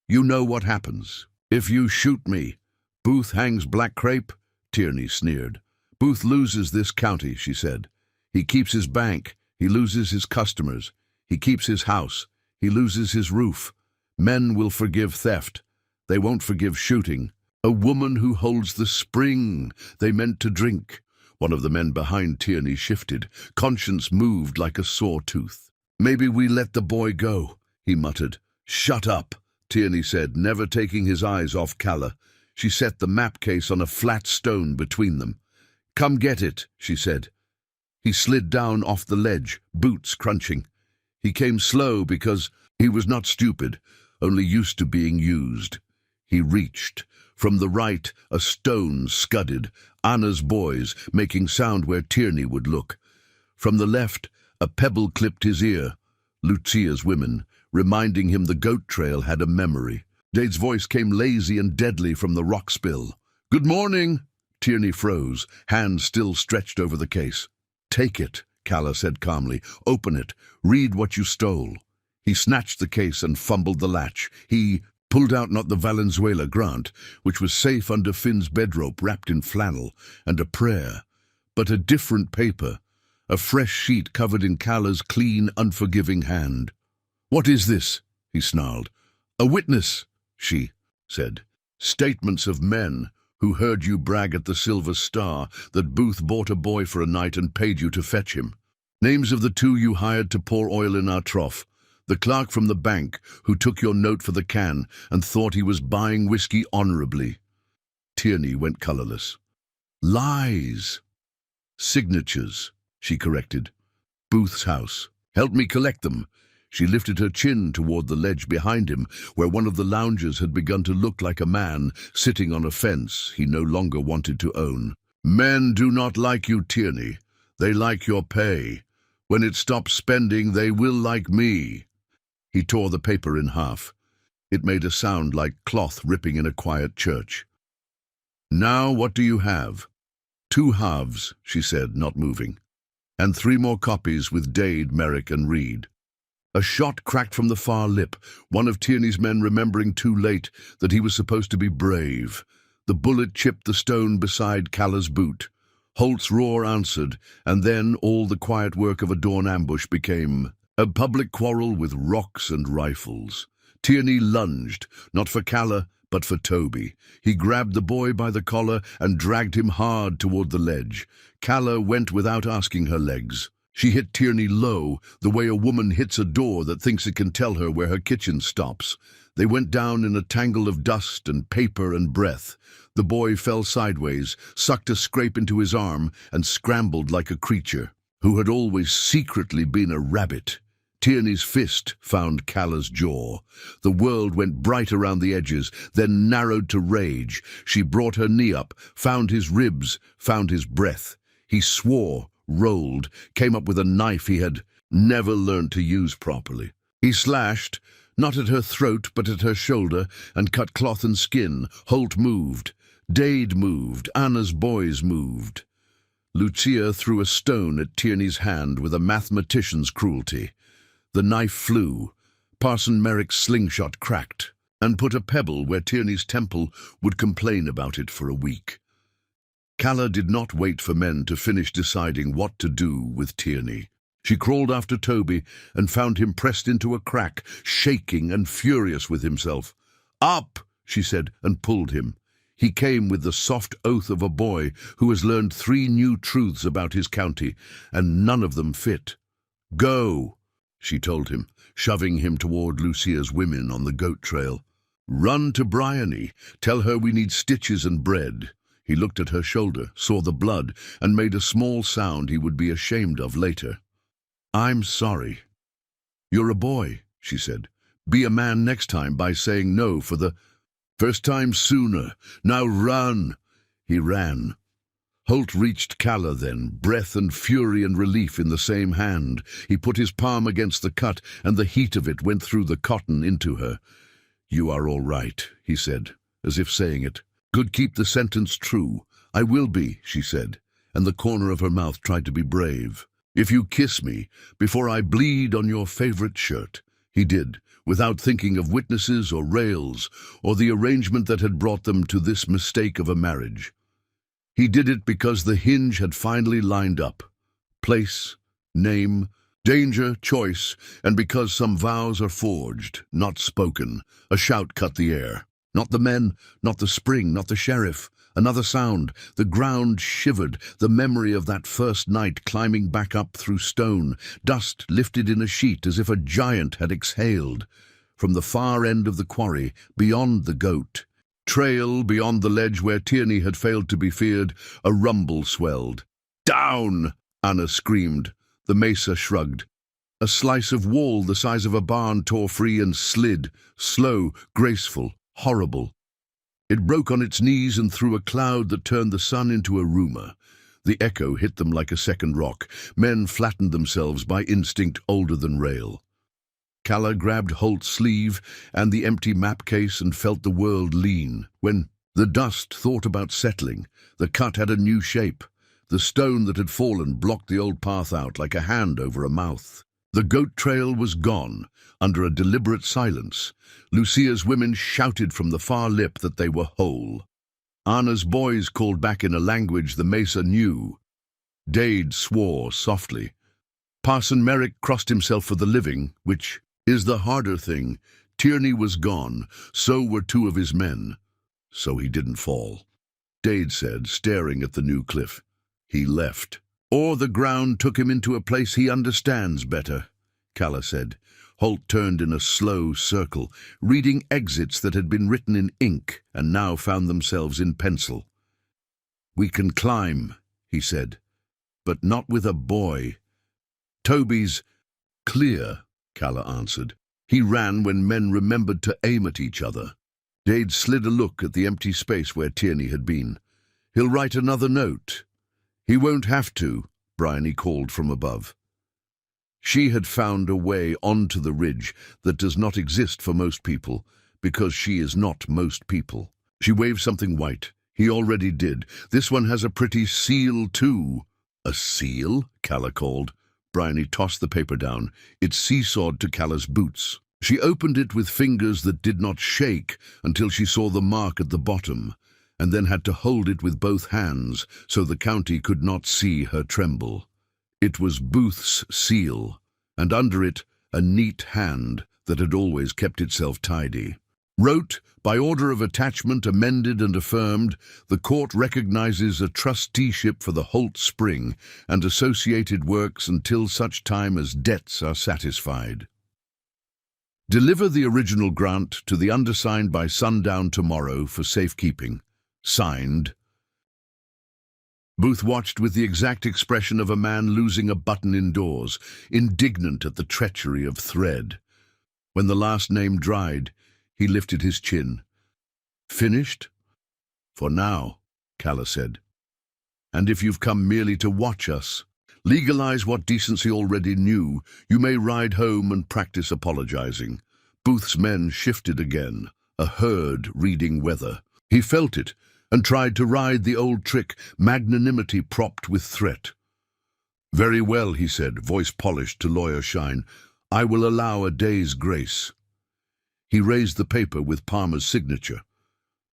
"You know what happens. If you shoot me, Booth hangs black crepe." Tierney sneered. "Booth loses this county," she said. "He keeps his bank. He loses his customers. He keeps his house. He loses his roof. Men will forgive theft. They won't forgive shooting. A woman who holds the spring they meant to drink." One of the men behind Tierney shifted. Conscience moved like a sore tooth. "Maybe we let the boy go," he muttered. "Shut up," Tierney said, never taking his eyes off Calla. She set the map case on a flat stone between them. "Come get it," she said. He slid down off the ledge, boots crunching. He came slow because he was not stupid, only used to being used. He reached. From the right, a stone scudded, Anna's boys, making sound where Tierney would look. From the left, a pebble clipped his ear, Lucia's women, reminding him the goat trail had a memory. Dade's voice came lazy and deadly from the rock spill. "Good morning." Tierney froze, hands still stretched over the case. "Take it," Calla said calmly. "Open it. Read what you stole." He snatched the case and fumbled the latch. He pulled out not the Valenzuela grant, which was safe under Finn's bedrope wrapped in flannel, and a prayer, but a different paper, a fresh sheet covered in Calla's clean, unforgiving hand. "What is this?" he snarled. "A witness," she said. "Statements of men who heard you brag at the Silver Star that Booth bought a boy for a night and paid you to fetch him. Names of the 2 you hired to pour oil in our trough. The clerk from the bank who took your note for the can and thought he was buying whiskey honorably." Tierney went colorless. "Lies." "Signatures," she corrected. "Booth's house. Help me collect them." She lifted her chin toward the ledge behind him, where one of the loungers had begun to look like a man sitting on a fence he no longer wanted to own. "Men do not like you, Tierney. They like your pay. When it stops spending, they will like me." He tore the paper in half. It made a sound like cloth ripping in a quiet church. "Now what do you have?" "2 halves," she said, not moving. "And 3 more copies with Dade, Merrick, and Reed." A shot cracked from the far lip, one of Tierney's men remembering too late that he was supposed to be brave. The bullet chipped the stone beside Calla's boot. Holt's roar answered, and then all the quiet work of a dawn ambush became a public quarrel with rocks and rifles. Tierney lunged, not for Calla, but for Toby. He grabbed the boy by the collar and dragged him hard toward the ledge. Calla went without asking her legs. She hit Tierney low, the way a woman hits a door that thinks it can tell her where her kitchen stops. They went down in a tangle of dust and paper and breath. The boy fell sideways, sucked a scrape into his arm, and scrambled like a creature who had always secretly been a rabbit. Tierney's fist found Calla's jaw. The world went bright around the edges, then narrowed to rage. She brought her knee up, found his ribs, found his breath. He swore, rolled, came up with a knife he had never learned to use properly. He slashed, not at her throat but at her shoulder, and cut cloth and skin. Holt moved. Dade moved. Anna's boys moved. Lucia threw a stone at Tierney's hand with a mathematician's cruelty. The knife flew. Parson Merrick's slingshot cracked. and put a pebble where Tierney's temple would complain about it for a week. Calla did not wait for men to finish deciding what to do with Tierney. She crawled after Toby and found him pressed into a crack, shaking and furious with himself. "Up!" she said, and pulled him. He came with the soft oath of a boy who has learned 3 new truths about his county, and none of them fit. "Go," she told him, shoving him toward Lucia's women on the goat trail. "Run to Bryony. Tell her we need stitches and bread." He looked at her shoulder, saw the blood, and made a small sound he would be ashamed of later. "I'm sorry." "You're a boy," she said. "Be a man next time by saying no for the first time sooner. Now run." He ran. Holt reached Calla then, breath and fury and relief in the same hand. He put his palm against the cut, and the heat of it went through the cotton into her. "You are all right," he said, as if saying it. "Good, keep the sentence true." "I will be," she said, and the corner of her mouth tried to be brave. "If you kiss me, before I bleed on your favorite shirt." He did, without thinking of witnesses or rails, or the arrangement that had brought them to this mistake of a marriage. He did it because the hinge had finally lined up. Place, name, danger, choice, and because some vows are forged, not spoken. A shout cut the air. Not the men, not the spring, not the sheriff. Another sound. The ground shivered, the memory of that first night climbing back up through stone, dust lifted in a sheet as if a giant had exhaled. From the far end of the quarry, beyond the goat trail, beyond the ledge where Tierney had failed to be feared, a rumble swelled. "Down!" Anna screamed. The mesa shrugged. A slice of wall the size of a barn tore free and slid, slow, graceful, horrible. It broke on its knees and threw a cloud that turned the sun into a rumour. The echo hit them like a second rock. Men flattened themselves by instinct older than rail. Calla grabbed Holt's sleeve and the empty map case and felt the world lean. When the dust thought about settling, the cut had a new shape. The stone that had fallen blocked the old path out like a hand over a mouth. The goat trail was gone, under a deliberate silence. Lucia's women shouted from the far lip that they were whole. Anna's boys called back in a language the mesa knew. Dade swore softly. Parson Merrick crossed himself for the living, which is the harder thing. Tierney was gone, so were 2 of his men. So he didn't fall. Dade said, staring at the new cliff. He left. Or the ground took him into a place he understands better, Calla said. Holt turned in a slow circle, reading exits that had been written in ink and now found themselves in pencil. "We can climb," he said, "but not with a boy." "Toby's clear," Calla answered. "He ran when men remembered to aim at each other." Dade slid a look at the empty space where Tierney had been. "He'll write another note." "He won't have to," Bryony called from above. She had found a way onto the ridge that does not exist for most people, because she is not most people. She waved something white. He already did. "This one has a pretty seal, too." "A seal?" Calla called. Bryony tossed the paper down. It seesawed to Calla's boots. She opened it with fingers that did not shake until she saw the mark at the bottom, and then had to hold it with both hands so the county could not see her tremble. It was Booth's seal, and under it a neat hand that had always kept itself tidy. Wrote, "By order of attachment amended and affirmed, the court recognizes a trusteeship for the Holt Spring and associated works until such time as debts are satisfied. Deliver the original grant to the undersigned by sundown tomorrow for safekeeping. Signed." Booth watched with the exact expression of a man losing a button indoors, indignant at the treachery of thread. When the last name dried, he lifted his chin. "Finished?" "For now," Calla said. "And if you've come merely to watch us, legalize what decency already knew, you may ride home and practice apologizing." Booth's men shifted again, a herd reading weather. He felt it, and tried to ride the old trick, magnanimity propped with threat. "Very well," he said, voice polished to lawyer shine. "I will allow a day's grace." He raised the paper with Palmer's signature.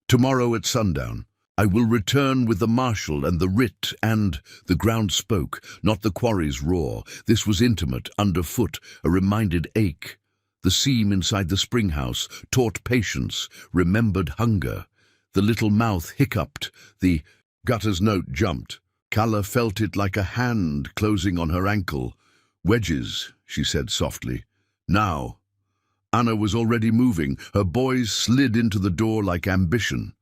"Tomorrow at sundown, I will return with the marshal and the writ and—" The ground spoke, not the quarry's roar. This was intimate, underfoot, a reminded ache. The seam inside the spring house taught patience, remembered hunger. The little mouth hiccuped, the gutter's note jumped. Calla felt it like a hand closing on her ankle. "Wedges," she said softly. "Now." Anna was already moving. Her boys slid into the door like ambition.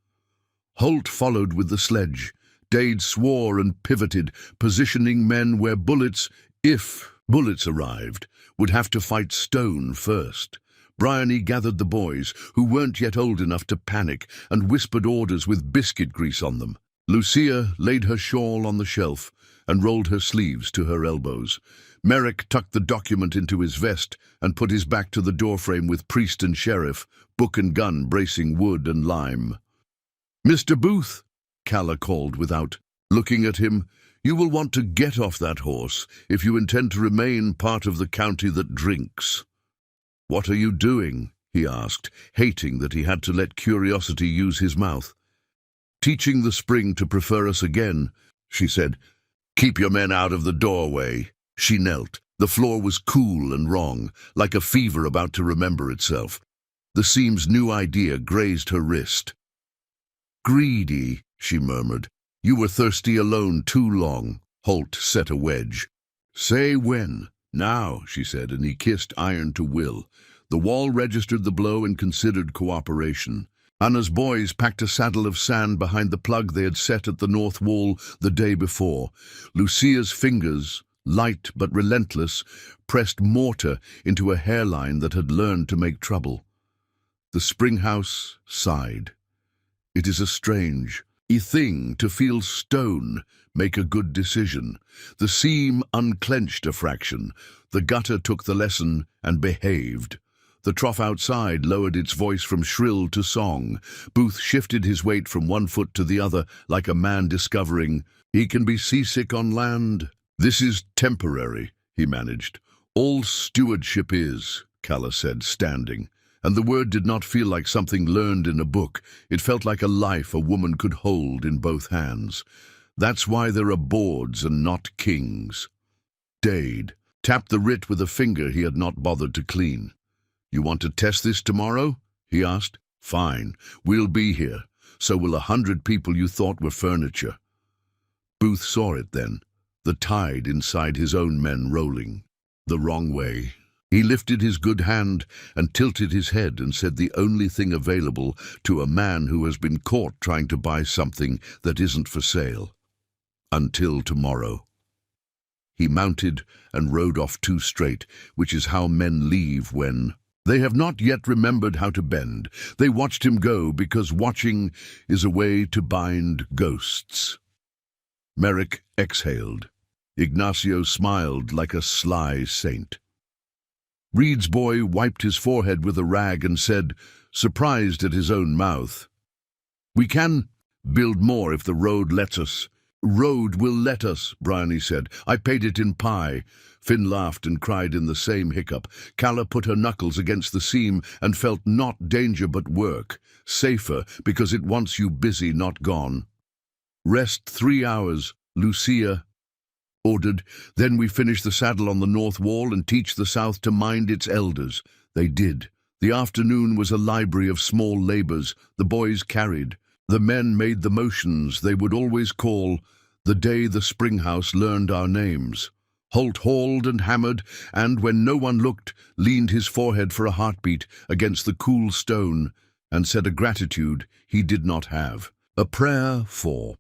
Holt followed with the sledge. Dade swore and pivoted, positioning men where bullets, if bullets arrived, would have to fight stone first. Bryony gathered the boys, who weren't yet old enough to panic, and whispered orders with biscuit grease on them. Lucia laid her shawl on the shelf and rolled her sleeves to her elbows. Merrick tucked the document into his vest and put his back to the doorframe with priest and sheriff, book and gun bracing wood and lime. "Mr. Booth," Calla called without looking at him, "you will want to get off that horse if you intend to remain part of the county that drinks." "What are you doing?" he asked, hating that he had to let curiosity use his mouth. "Teaching the spring to prefer us again," she said. "Keep your men out of the doorway." She knelt. The floor was cool and wrong, like a fever about to remember itself. The seam's new idea grazed her wrist. "Greedy," she murmured. "You were thirsty alone too long." Holt set a wedge. "Say when." "Now," she said, and he kissed iron to will. The wall registered the blow and considered cooperation. Anna's boys packed a saddle of sand behind the plug they had set at the north wall the day before. Lucia's fingers, light but relentless, pressed mortar into a hairline that had learned to make trouble. The spring house sighed. It is a strange thing to feel stone make a good decision. The seam unclenched a fraction. The gutter took the lesson and behaved. The trough outside lowered its voice from shrill to song. Booth shifted his weight from one foot to the other like a man discovering he can be seasick on land. "This is temporary," he managed. "All stewardship is," Calla said, standing. And the word did not feel like something learned in a book. It felt like a life a woman could hold in both hands. "That's why there are boards and not kings." Dade tapped the writ with a finger he had not bothered to clean. "You want to test this tomorrow?" he asked. "Fine. We'll be here. So will 100 people you thought were furniture." Booth saw it then, the tide inside his own men rolling. The wrong way. He lifted his good hand and tilted his head and said the only thing available to a man who has been caught trying to buy something that isn't for sale. "Until tomorrow." He mounted and rode off too straight, which is how men leave when they have not yet remembered how to bend. They watched him go because watching is a way to bind ghosts. Merrick exhaled. Ignacio smiled like a sly saint. Reed's boy wiped his forehead with a rag and said, surprised at his own mouth, "We can build more if the road lets us." "Road will let us," Bryony said. "I paid it in pie." Finn laughed and cried in the same hiccup. Calla put her knuckles against the seam and felt not danger but work. Safer, because it wants you busy, not gone. "Rest 3 hours," Lucia ordered. "Then we finish the saddle on the north wall and teach the south to mind its elders." They did. The afternoon was a library of small labors the boys carried. The men made the motions they would always call the day the spring house learned our names. Holt hauled and hammered, and when no one looked, leaned his forehead for a heartbeat against the cool stone and said a gratitude he did not have. A prayer for.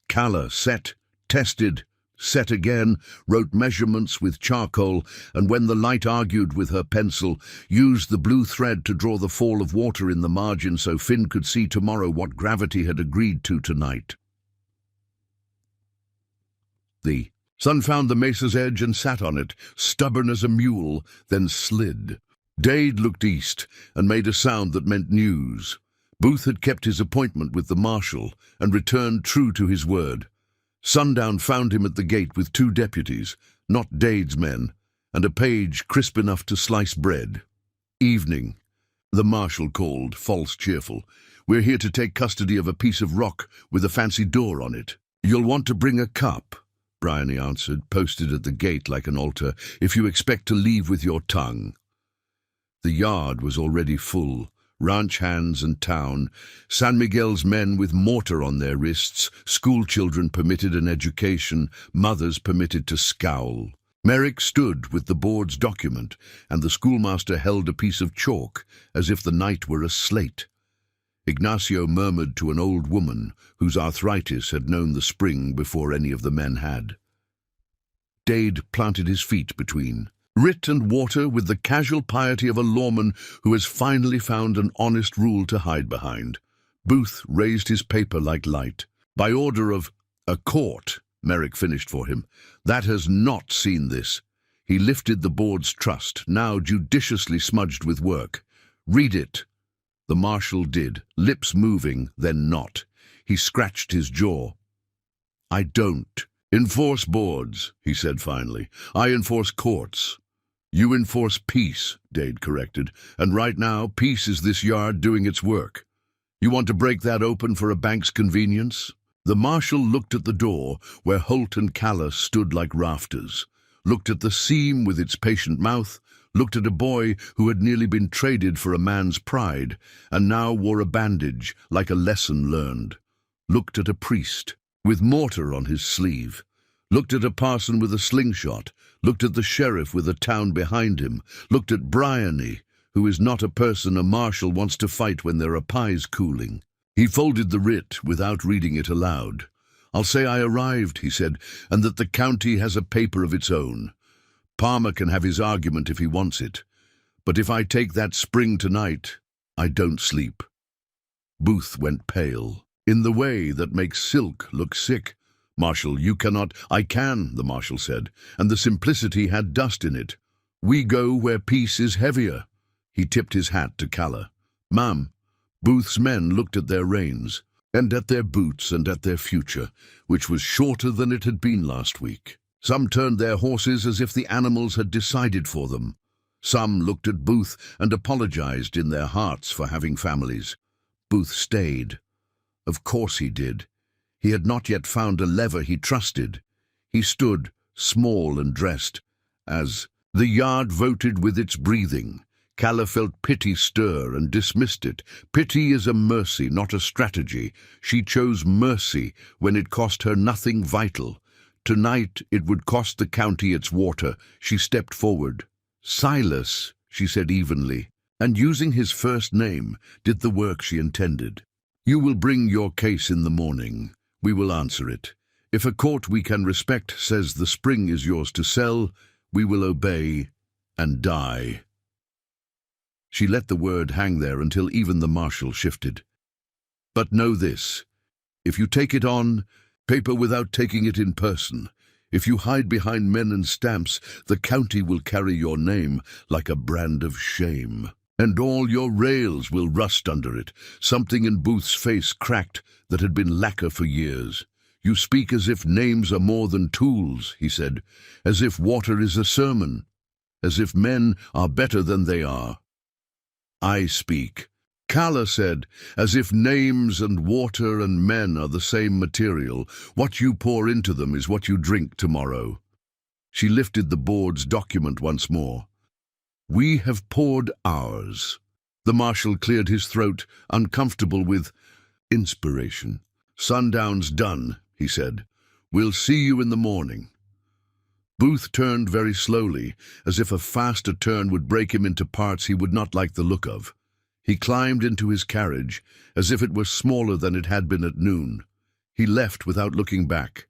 Calla set, tested, set again, wrote measurements with charcoal, and when the light argued with her pencil, used the blue thread to draw the fall of water in the margin so Finn could see tomorrow what gravity had agreed to tonight. The sun found the mesa's edge and sat on it, stubborn as a mule, then slid. Dade looked east and made a sound that meant news. Booth had kept his appointment with the marshal and returned true to his word. Sundown found him at the gate with 2 deputies, not Dade's men, and a page crisp enough to slice bread. Evening. The marshal called, false cheerful. "We're here to take custody of a piece of rock with a fancy door on it." "You'll want to bring a cup," Bryony answered, posted at the gate like an altar, "if you expect to leave with your tongue." The yard was already full. Ranch hands and town, San Miguel's men with mortar on their wrists, school children permitted an education, mothers permitted to scowl. Merrick stood with the board's document, and the schoolmaster held a piece of chalk, as if the night were a slate. Ignacio murmured to an old woman, whose arthritis had known the spring before any of the men had. Dade planted his feet between. Writ and water with the casual piety of a lawman who has finally found an honest rule to hide behind. Booth raised his paper like light. "By order of a court," Merrick finished for him, "that has not seen this." He lifted the board's trust, now judiciously smudged with work. "Read it." The marshal did, lips moving, then not. He scratched his jaw. "I don't enforce boards," he said finally. "I enforce courts." "You enforce peace," Dade corrected, "and right now, peace is this yard doing its work. You want to break that open for a bank's convenience?" The marshal looked at the door, where Holt and Calla stood like rafters, looked at the seam with its patient mouth, looked at a boy who had nearly been traded for a man's pride, and now wore a bandage like a lesson learned, looked at a priest with mortar on his sleeve, looked at a parson with a slingshot, looked at the sheriff with a town behind him, looked at Bryony, who is not a person a marshal wants to fight when there are pies cooling. He folded the writ without reading it aloud. "I'll say I arrived," he said, "and that the county has a paper of its own. Palmer can have his argument if he wants it. But if I take that spring tonight, I don't sleep." Booth went pale, in the way that makes silk look sick. "Marshal, you cannot—" "I can," the marshal said, and the simplicity had dust in it. "We go where peace is heavier." He tipped his hat to Calla. "Ma'am." Booth's men looked at their reins, and at their boots and at their future, which was shorter than it had been last week. Some turned their horses as if the animals had decided for them. Some looked at Booth and apologized in their hearts for having families. Booth stayed. Of course he did. He had not yet found a lever he trusted. He stood, small and dressed, as the yard voted with its breathing. Calla felt pity stir and dismissed it. Pity is a mercy, not a strategy. She chose mercy when it cost her nothing vital. Tonight it would cost the county its water. She stepped forward. "Silas," she said evenly, and using his first name, did the work she intended. "You will bring your case in the morning. We will answer it. If a court we can respect says the spring is yours to sell, we will obey and die." She let the word hang there until even the marshal shifted. "But know this. If you take it on paper without taking it in person, if you hide behind men and stamps, the county will carry your name like a brand of shame. And all your rails will rust under it." Something in Booth's face cracked that had been lacquer for years. "You speak as if names are more than tools," he said, "as if water is a sermon, as if men are better than they are." "I speak," Calla said, "as if names and water and men are the same material. What you pour into them is what you drink tomorrow." She lifted the board's document once more. "We have poured ours." The marshal cleared his throat, uncomfortable with inspiration. "Sundown's done," he said. "We'll see you in the morning." Booth turned very slowly, as if a faster turn would break him into parts he would not like the look of. He climbed into his carriage, as if it were smaller than it had been at noon. He left without looking back.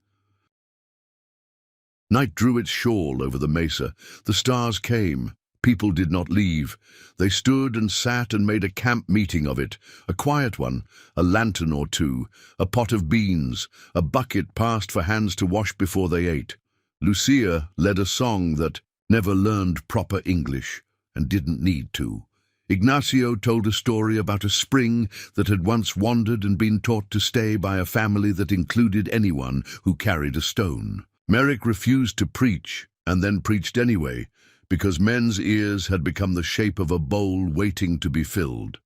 Night drew its shawl over the mesa. The stars came. People did not leave. They stood and sat and made a camp meeting of it, a quiet one, a lantern or two, a pot of beans, a bucket passed for hands to wash before they ate. Lucia led a song that never learned proper English and didn't need to. Ignacio told a story about a spring that had once wandered and been taught to stay by a family that included anyone who carried a stone. Merrick refused to preach, and then preached anyway, because men's ears had become the shape of a bowl waiting to be filled.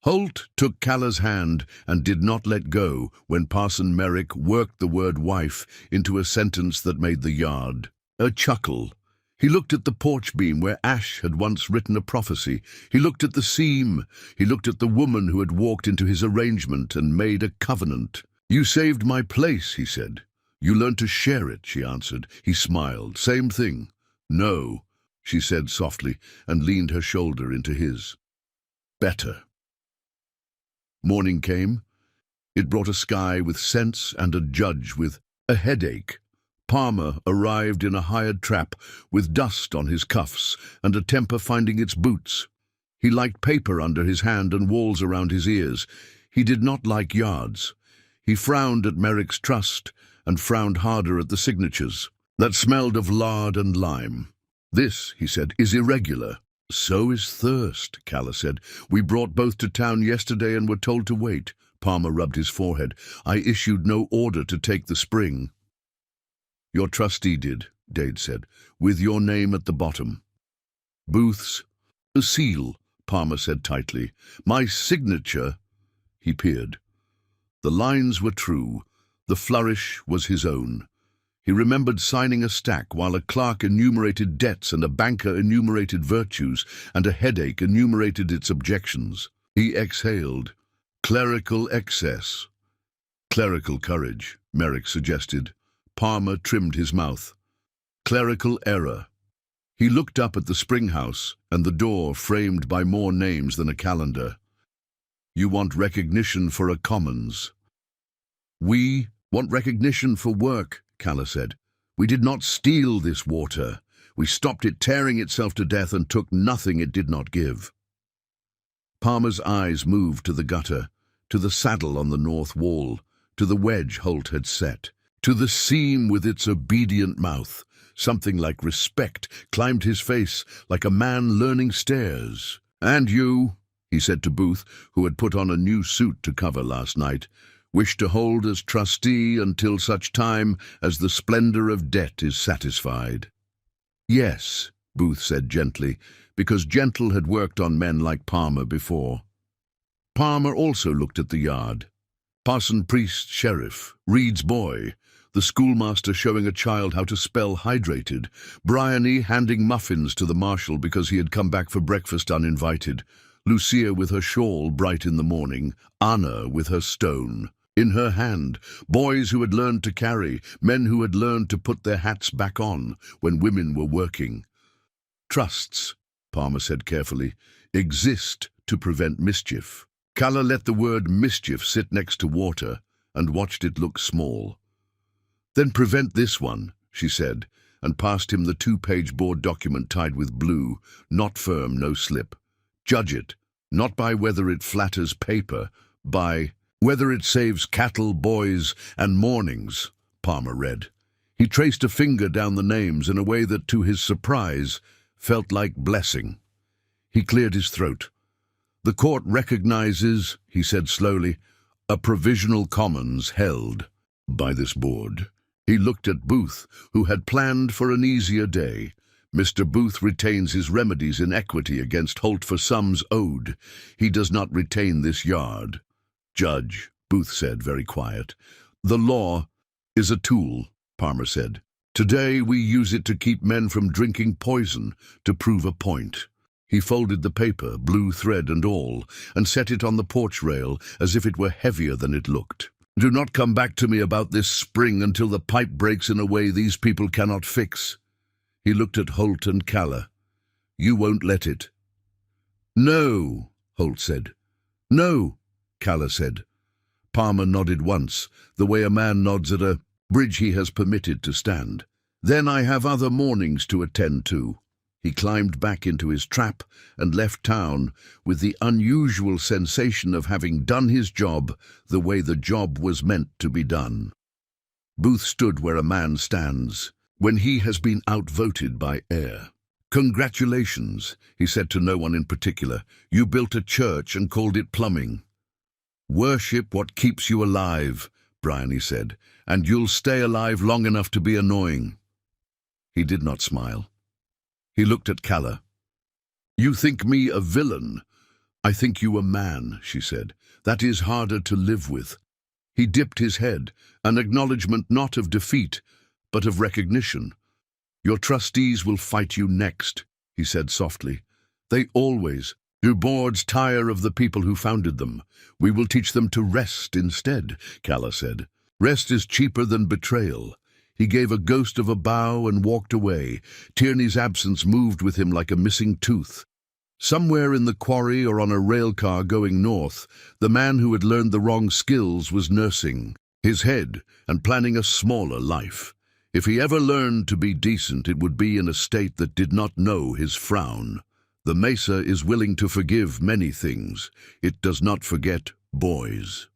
Holt took Calla's hand and did not let go when Parson Merrick worked the word wife into a sentence that made the yard. A chuckle. He looked at the porch beam where Ash had once written a prophecy. He looked at the seam. He looked at the woman who had walked into his arrangement and made a covenant. "You saved my place," he said. "You learned to share it," she answered. He smiled. "Same thing." "No," she said softly, and leaned her shoulder into his. "Better." Morning came. It brought a sky with sense and a judge with a headache. Palmer arrived in a hired trap with dust on his cuffs and a temper finding its boots. He liked paper under his hand and walls around his ears. He did not like yards. He frowned at Merrick's trust and frowned harder at the signatures that smelled of lard and lime. "This," he said, "is irregular." "So is thirst," Calla said. "We brought both to town yesterday and were told to wait." Palmer rubbed his forehead. "I issued no order to take the spring." "Your trustee did," Dade said, "with your name at the bottom." "Booth's a seal," Palmer said tightly. "My signature." He peered. The lines were true. The flourish was his own. He remembered signing a stack while a clerk enumerated debts and a banker enumerated virtues and a headache enumerated its objections. He exhaled. "Clerical excess." "Clerical courage," Merrick suggested. Palmer trimmed his mouth. "Clerical error." He looked up at the spring house and the door framed by more names than a calendar. "You want recognition for a commons." "We want recognition for work," Calla said. "We did not steal this water. We stopped it tearing itself to death and took nothing it did not give." Palmer's eyes moved to the gutter, to the saddle on the north wall, to the wedge Holt had set, to the seam with its obedient mouth. Something like respect climbed his face, like a man learning stairs. "And you," he said to Booth, who had put on a new suit to cover last night, "wish to hold as trustee until such time as the splendor of debt is satisfied." "Yes," Booth said gently, because Gentle had worked on men like Palmer before. Palmer also looked at the yard. Parson Priest Sheriff, Reed's boy, the schoolmaster showing a child how to spell hydrated, Bryony handing muffins to the marshal because he had come back for breakfast uninvited, Lucia with her shawl bright in the morning, Anna with her stone. In her hand, boys who had learned to carry, men who had learned to put their hats back on when women were working. "Trusts," Palmer said carefully, "exist to prevent mischief." Calla let the word mischief sit next to water and watched it look small. "Then prevent this one," she said, and passed him the 2-page board document tied with blue, not firm, no slip. "Judge it, not by whether it flatters paper, by whether it saves cattle, boys, and mornings," Palmer read. He traced a finger down the names in a way that, to his surprise, felt like blessing. He cleared his throat. "The court recognizes," he said slowly, "a provisional commons held by this board." He looked at Booth, who had planned for an easier day. "Mr. Booth retains his remedies in equity against Holt for sums owed. He does not retain this yard." "Judge," Booth said, very quiet. "The law is a tool," Palmer said. "Today we use it to keep men from drinking poison, to prove a point." He folded the paper, blue thread and all, and set it on the porch rail as if it were heavier than it looked. "Do not come back to me about this spring until the pipe breaks in a way these people cannot fix." He looked at Holt and Calla. "You won't let it." "No," Holt said. "No," Calla said. Palmer nodded once, the way a man nods at a bridge he has permitted to stand. "Then I have other mornings to attend to." He climbed back into his trap and left town with the unusual sensation of having done his job the way the job was meant to be done. Booth stood where a man stands when he has been outvoted by air. "Congratulations," he said to no one in particular. "You built a church and called it plumbing." "Worship what keeps you alive," Bryony said, "and you'll stay alive long enough to be annoying." He did not smile. He looked at Calla. "You think me a villain? I think you a man," she said. "That is harder to live with." He dipped his head, an acknowledgement not of defeat, but of recognition. "Your trustees will fight you next," he said softly. "They always do. Boards tire of the people who founded them. We will teach them to rest instead," Calla said. "Rest is cheaper than betrayal." He gave a ghost of a bow and walked away. Tierney's absence moved with him like a missing tooth. Somewhere in the quarry or on a railcar going north, the man who had learned the wrong skills was nursing his head and planning a smaller life. If he ever learned to be decent, it would be in a state that did not know his frown. The Mesa is willing to forgive many things. It does not forget boys.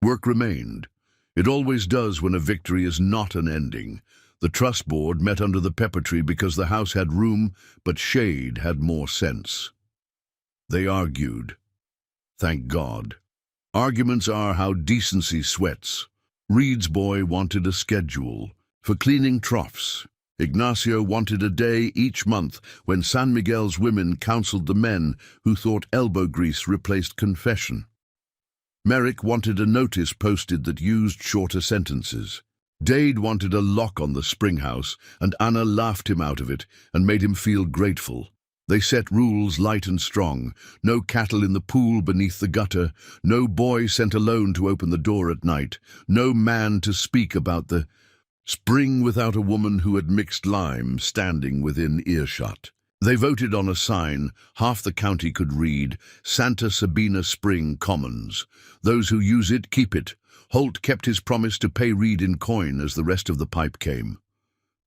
Work remained. It always does when a victory is not an ending. The trust board met under the pepper tree because the house had room, but shade had more sense. They argued. Thank God. Arguments are how decency sweats. Reed's boy wanted a schedule for cleaning troughs. Ignacio wanted a day each month when San Miguel's women counseled the men who thought elbow grease replaced confession. Merrick wanted a notice posted that used shorter sentences. Dade wanted a lock on the spring house, and Anna laughed him out of it and made him feel grateful. They set rules light and strong. No cattle in the pool beneath the gutter, no boy sent alone to open the door at night, no man to speak about the spring without a woman who had mixed lime standing within earshot. They voted on a sign half the county could read, Santa Sabina Spring Commons. Those who use it keep it. Holt kept his promise to pay Reed in coin as the rest of the pipe came.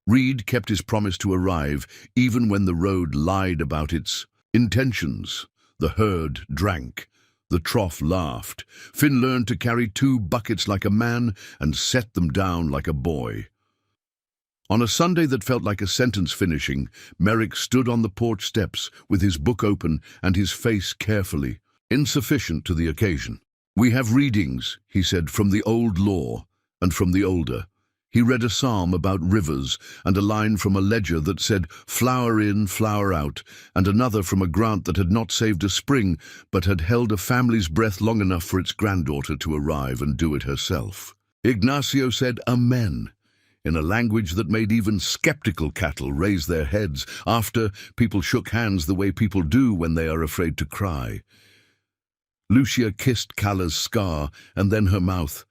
Reed kept his promise to arrive even when the road lied about its intentions. The herd drank. The trough laughed. Finn learned to carry 2 buckets like a man and set them down like a boy. On a Sunday that felt like a sentence finishing, Merrick stood on the porch steps with his book open and his face carefully, insufficient to the occasion. "We have readings," he said, "from the old law and from the older." He read a psalm about rivers and a line from a ledger that said, "Flower in, flower out," and another from a grant that had not saved a spring, but had held a family's breath long enough for its granddaughter to arrive and do it herself. Ignacio said, "Amen," in a language that made even skeptical cattle raise their heads after people shook hands the way people do when they are afraid to cry. Lucia kissed Calla's scar and then her mouth,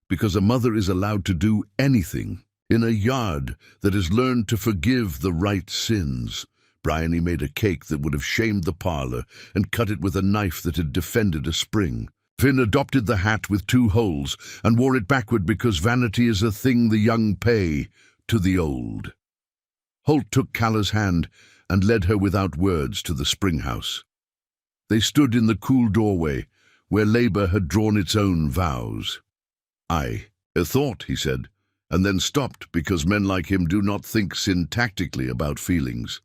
because a mother is allowed to do anything in a yard that has learned to forgive the right sins. Bryony made a cake that would have shamed the parlor and cut it with a knife that had defended a spring. Finn adopted the hat with 2 holes and wore it backward because vanity is a thing the young pay to the old. Holt took Calla's hand and led her without words to the spring house. They stood in the cool doorway where labor had drawn its own vows. "I thought," he said, and then stopped because men like him do not think syntactically about feelings.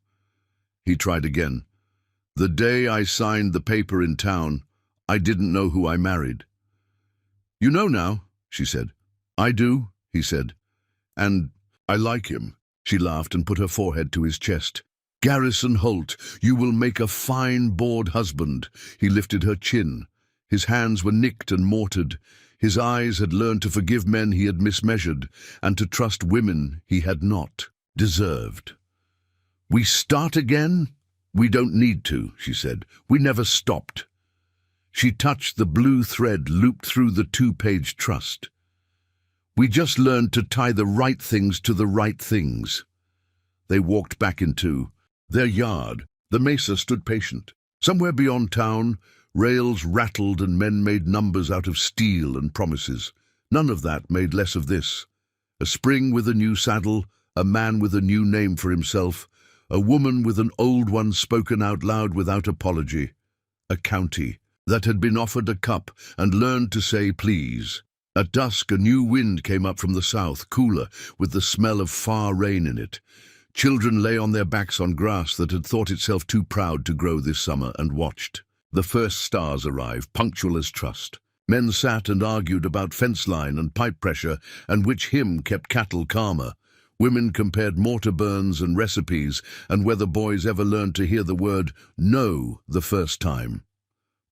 He tried again. "The day I signed the paper in town, I didn't know who I married." "You know now," she said. "I do," he said. "And I like him." She laughed and put her forehead to his chest. "Garrison Holt, you will make a fine bored husband." He lifted her chin. His hands were nicked and mortared. His eyes had learned to forgive men he had mismeasured and to trust women he had not deserved. "We start again?" "We don't need to," she said. "We never stopped." She touched the blue thread looped through the 2-page trust. "We just learned to tie the right things to the right things." They walked back into their yard. The Mesa stood patient. Somewhere beyond town, rails rattled and men made numbers out of steel and promises. None of that made less of this. A spring with a new saddle, a man with a new name for himself, a woman with an old one spoken out loud without apology, a county that had been offered a cup and learned to say please. At dusk, a new wind came up from the south, cooler, with the smell of far rain in it. Children lay on their backs on grass that had thought itself too proud to grow this summer and watched. The first stars arrived, punctual as trust. Men sat and argued about fence line and pipe pressure and which hymn kept cattle calmer. Women compared mortar burns and recipes and whether boys ever learned to hear the word no the first time.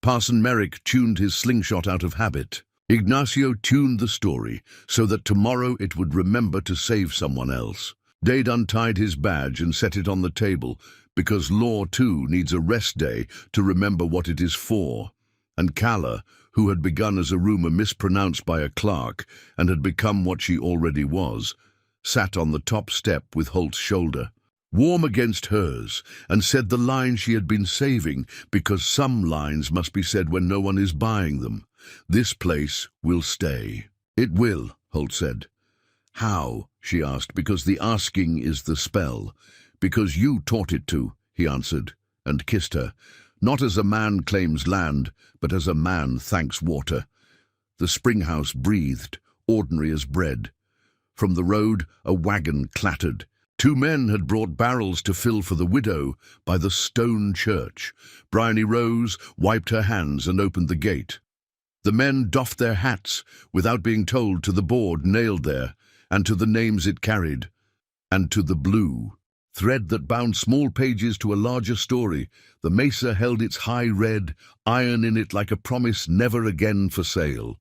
Parson Merrick tuned his slingshot out of habit. Ignacio tuned the story so that tomorrow it would remember to save someone else. Dade untied his badge and set it on the table because law too needs a rest day to remember what it is for. And Calla, who had begun as a rumor mispronounced by a clerk and had become what she already was, sat on the top step with Holt's shoulder, warm against hers, and said the line she had been saving because some lines must be said when no one is buying them. "This place will stay." "It will," Holt said. "How?" she asked, because the asking is the spell. "Because you taught it to," he answered, and kissed her, not as a man claims land, but as a man thanks water. The spring house breathed, ordinary as bread. From the road, a wagon clattered. 2 men had brought barrels to fill for the widow by the stone church. Bryony rose, wiped her hands, and opened the gate. The men doffed their hats, without being told, to the board nailed there, and to the names it carried, and to the blue thread that bound small pages to a larger story. The mesa held its high red, iron in it like a promise never again for sale.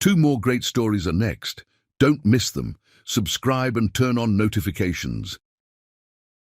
2 more great stories are next. Don't miss them. Subscribe and turn on notifications.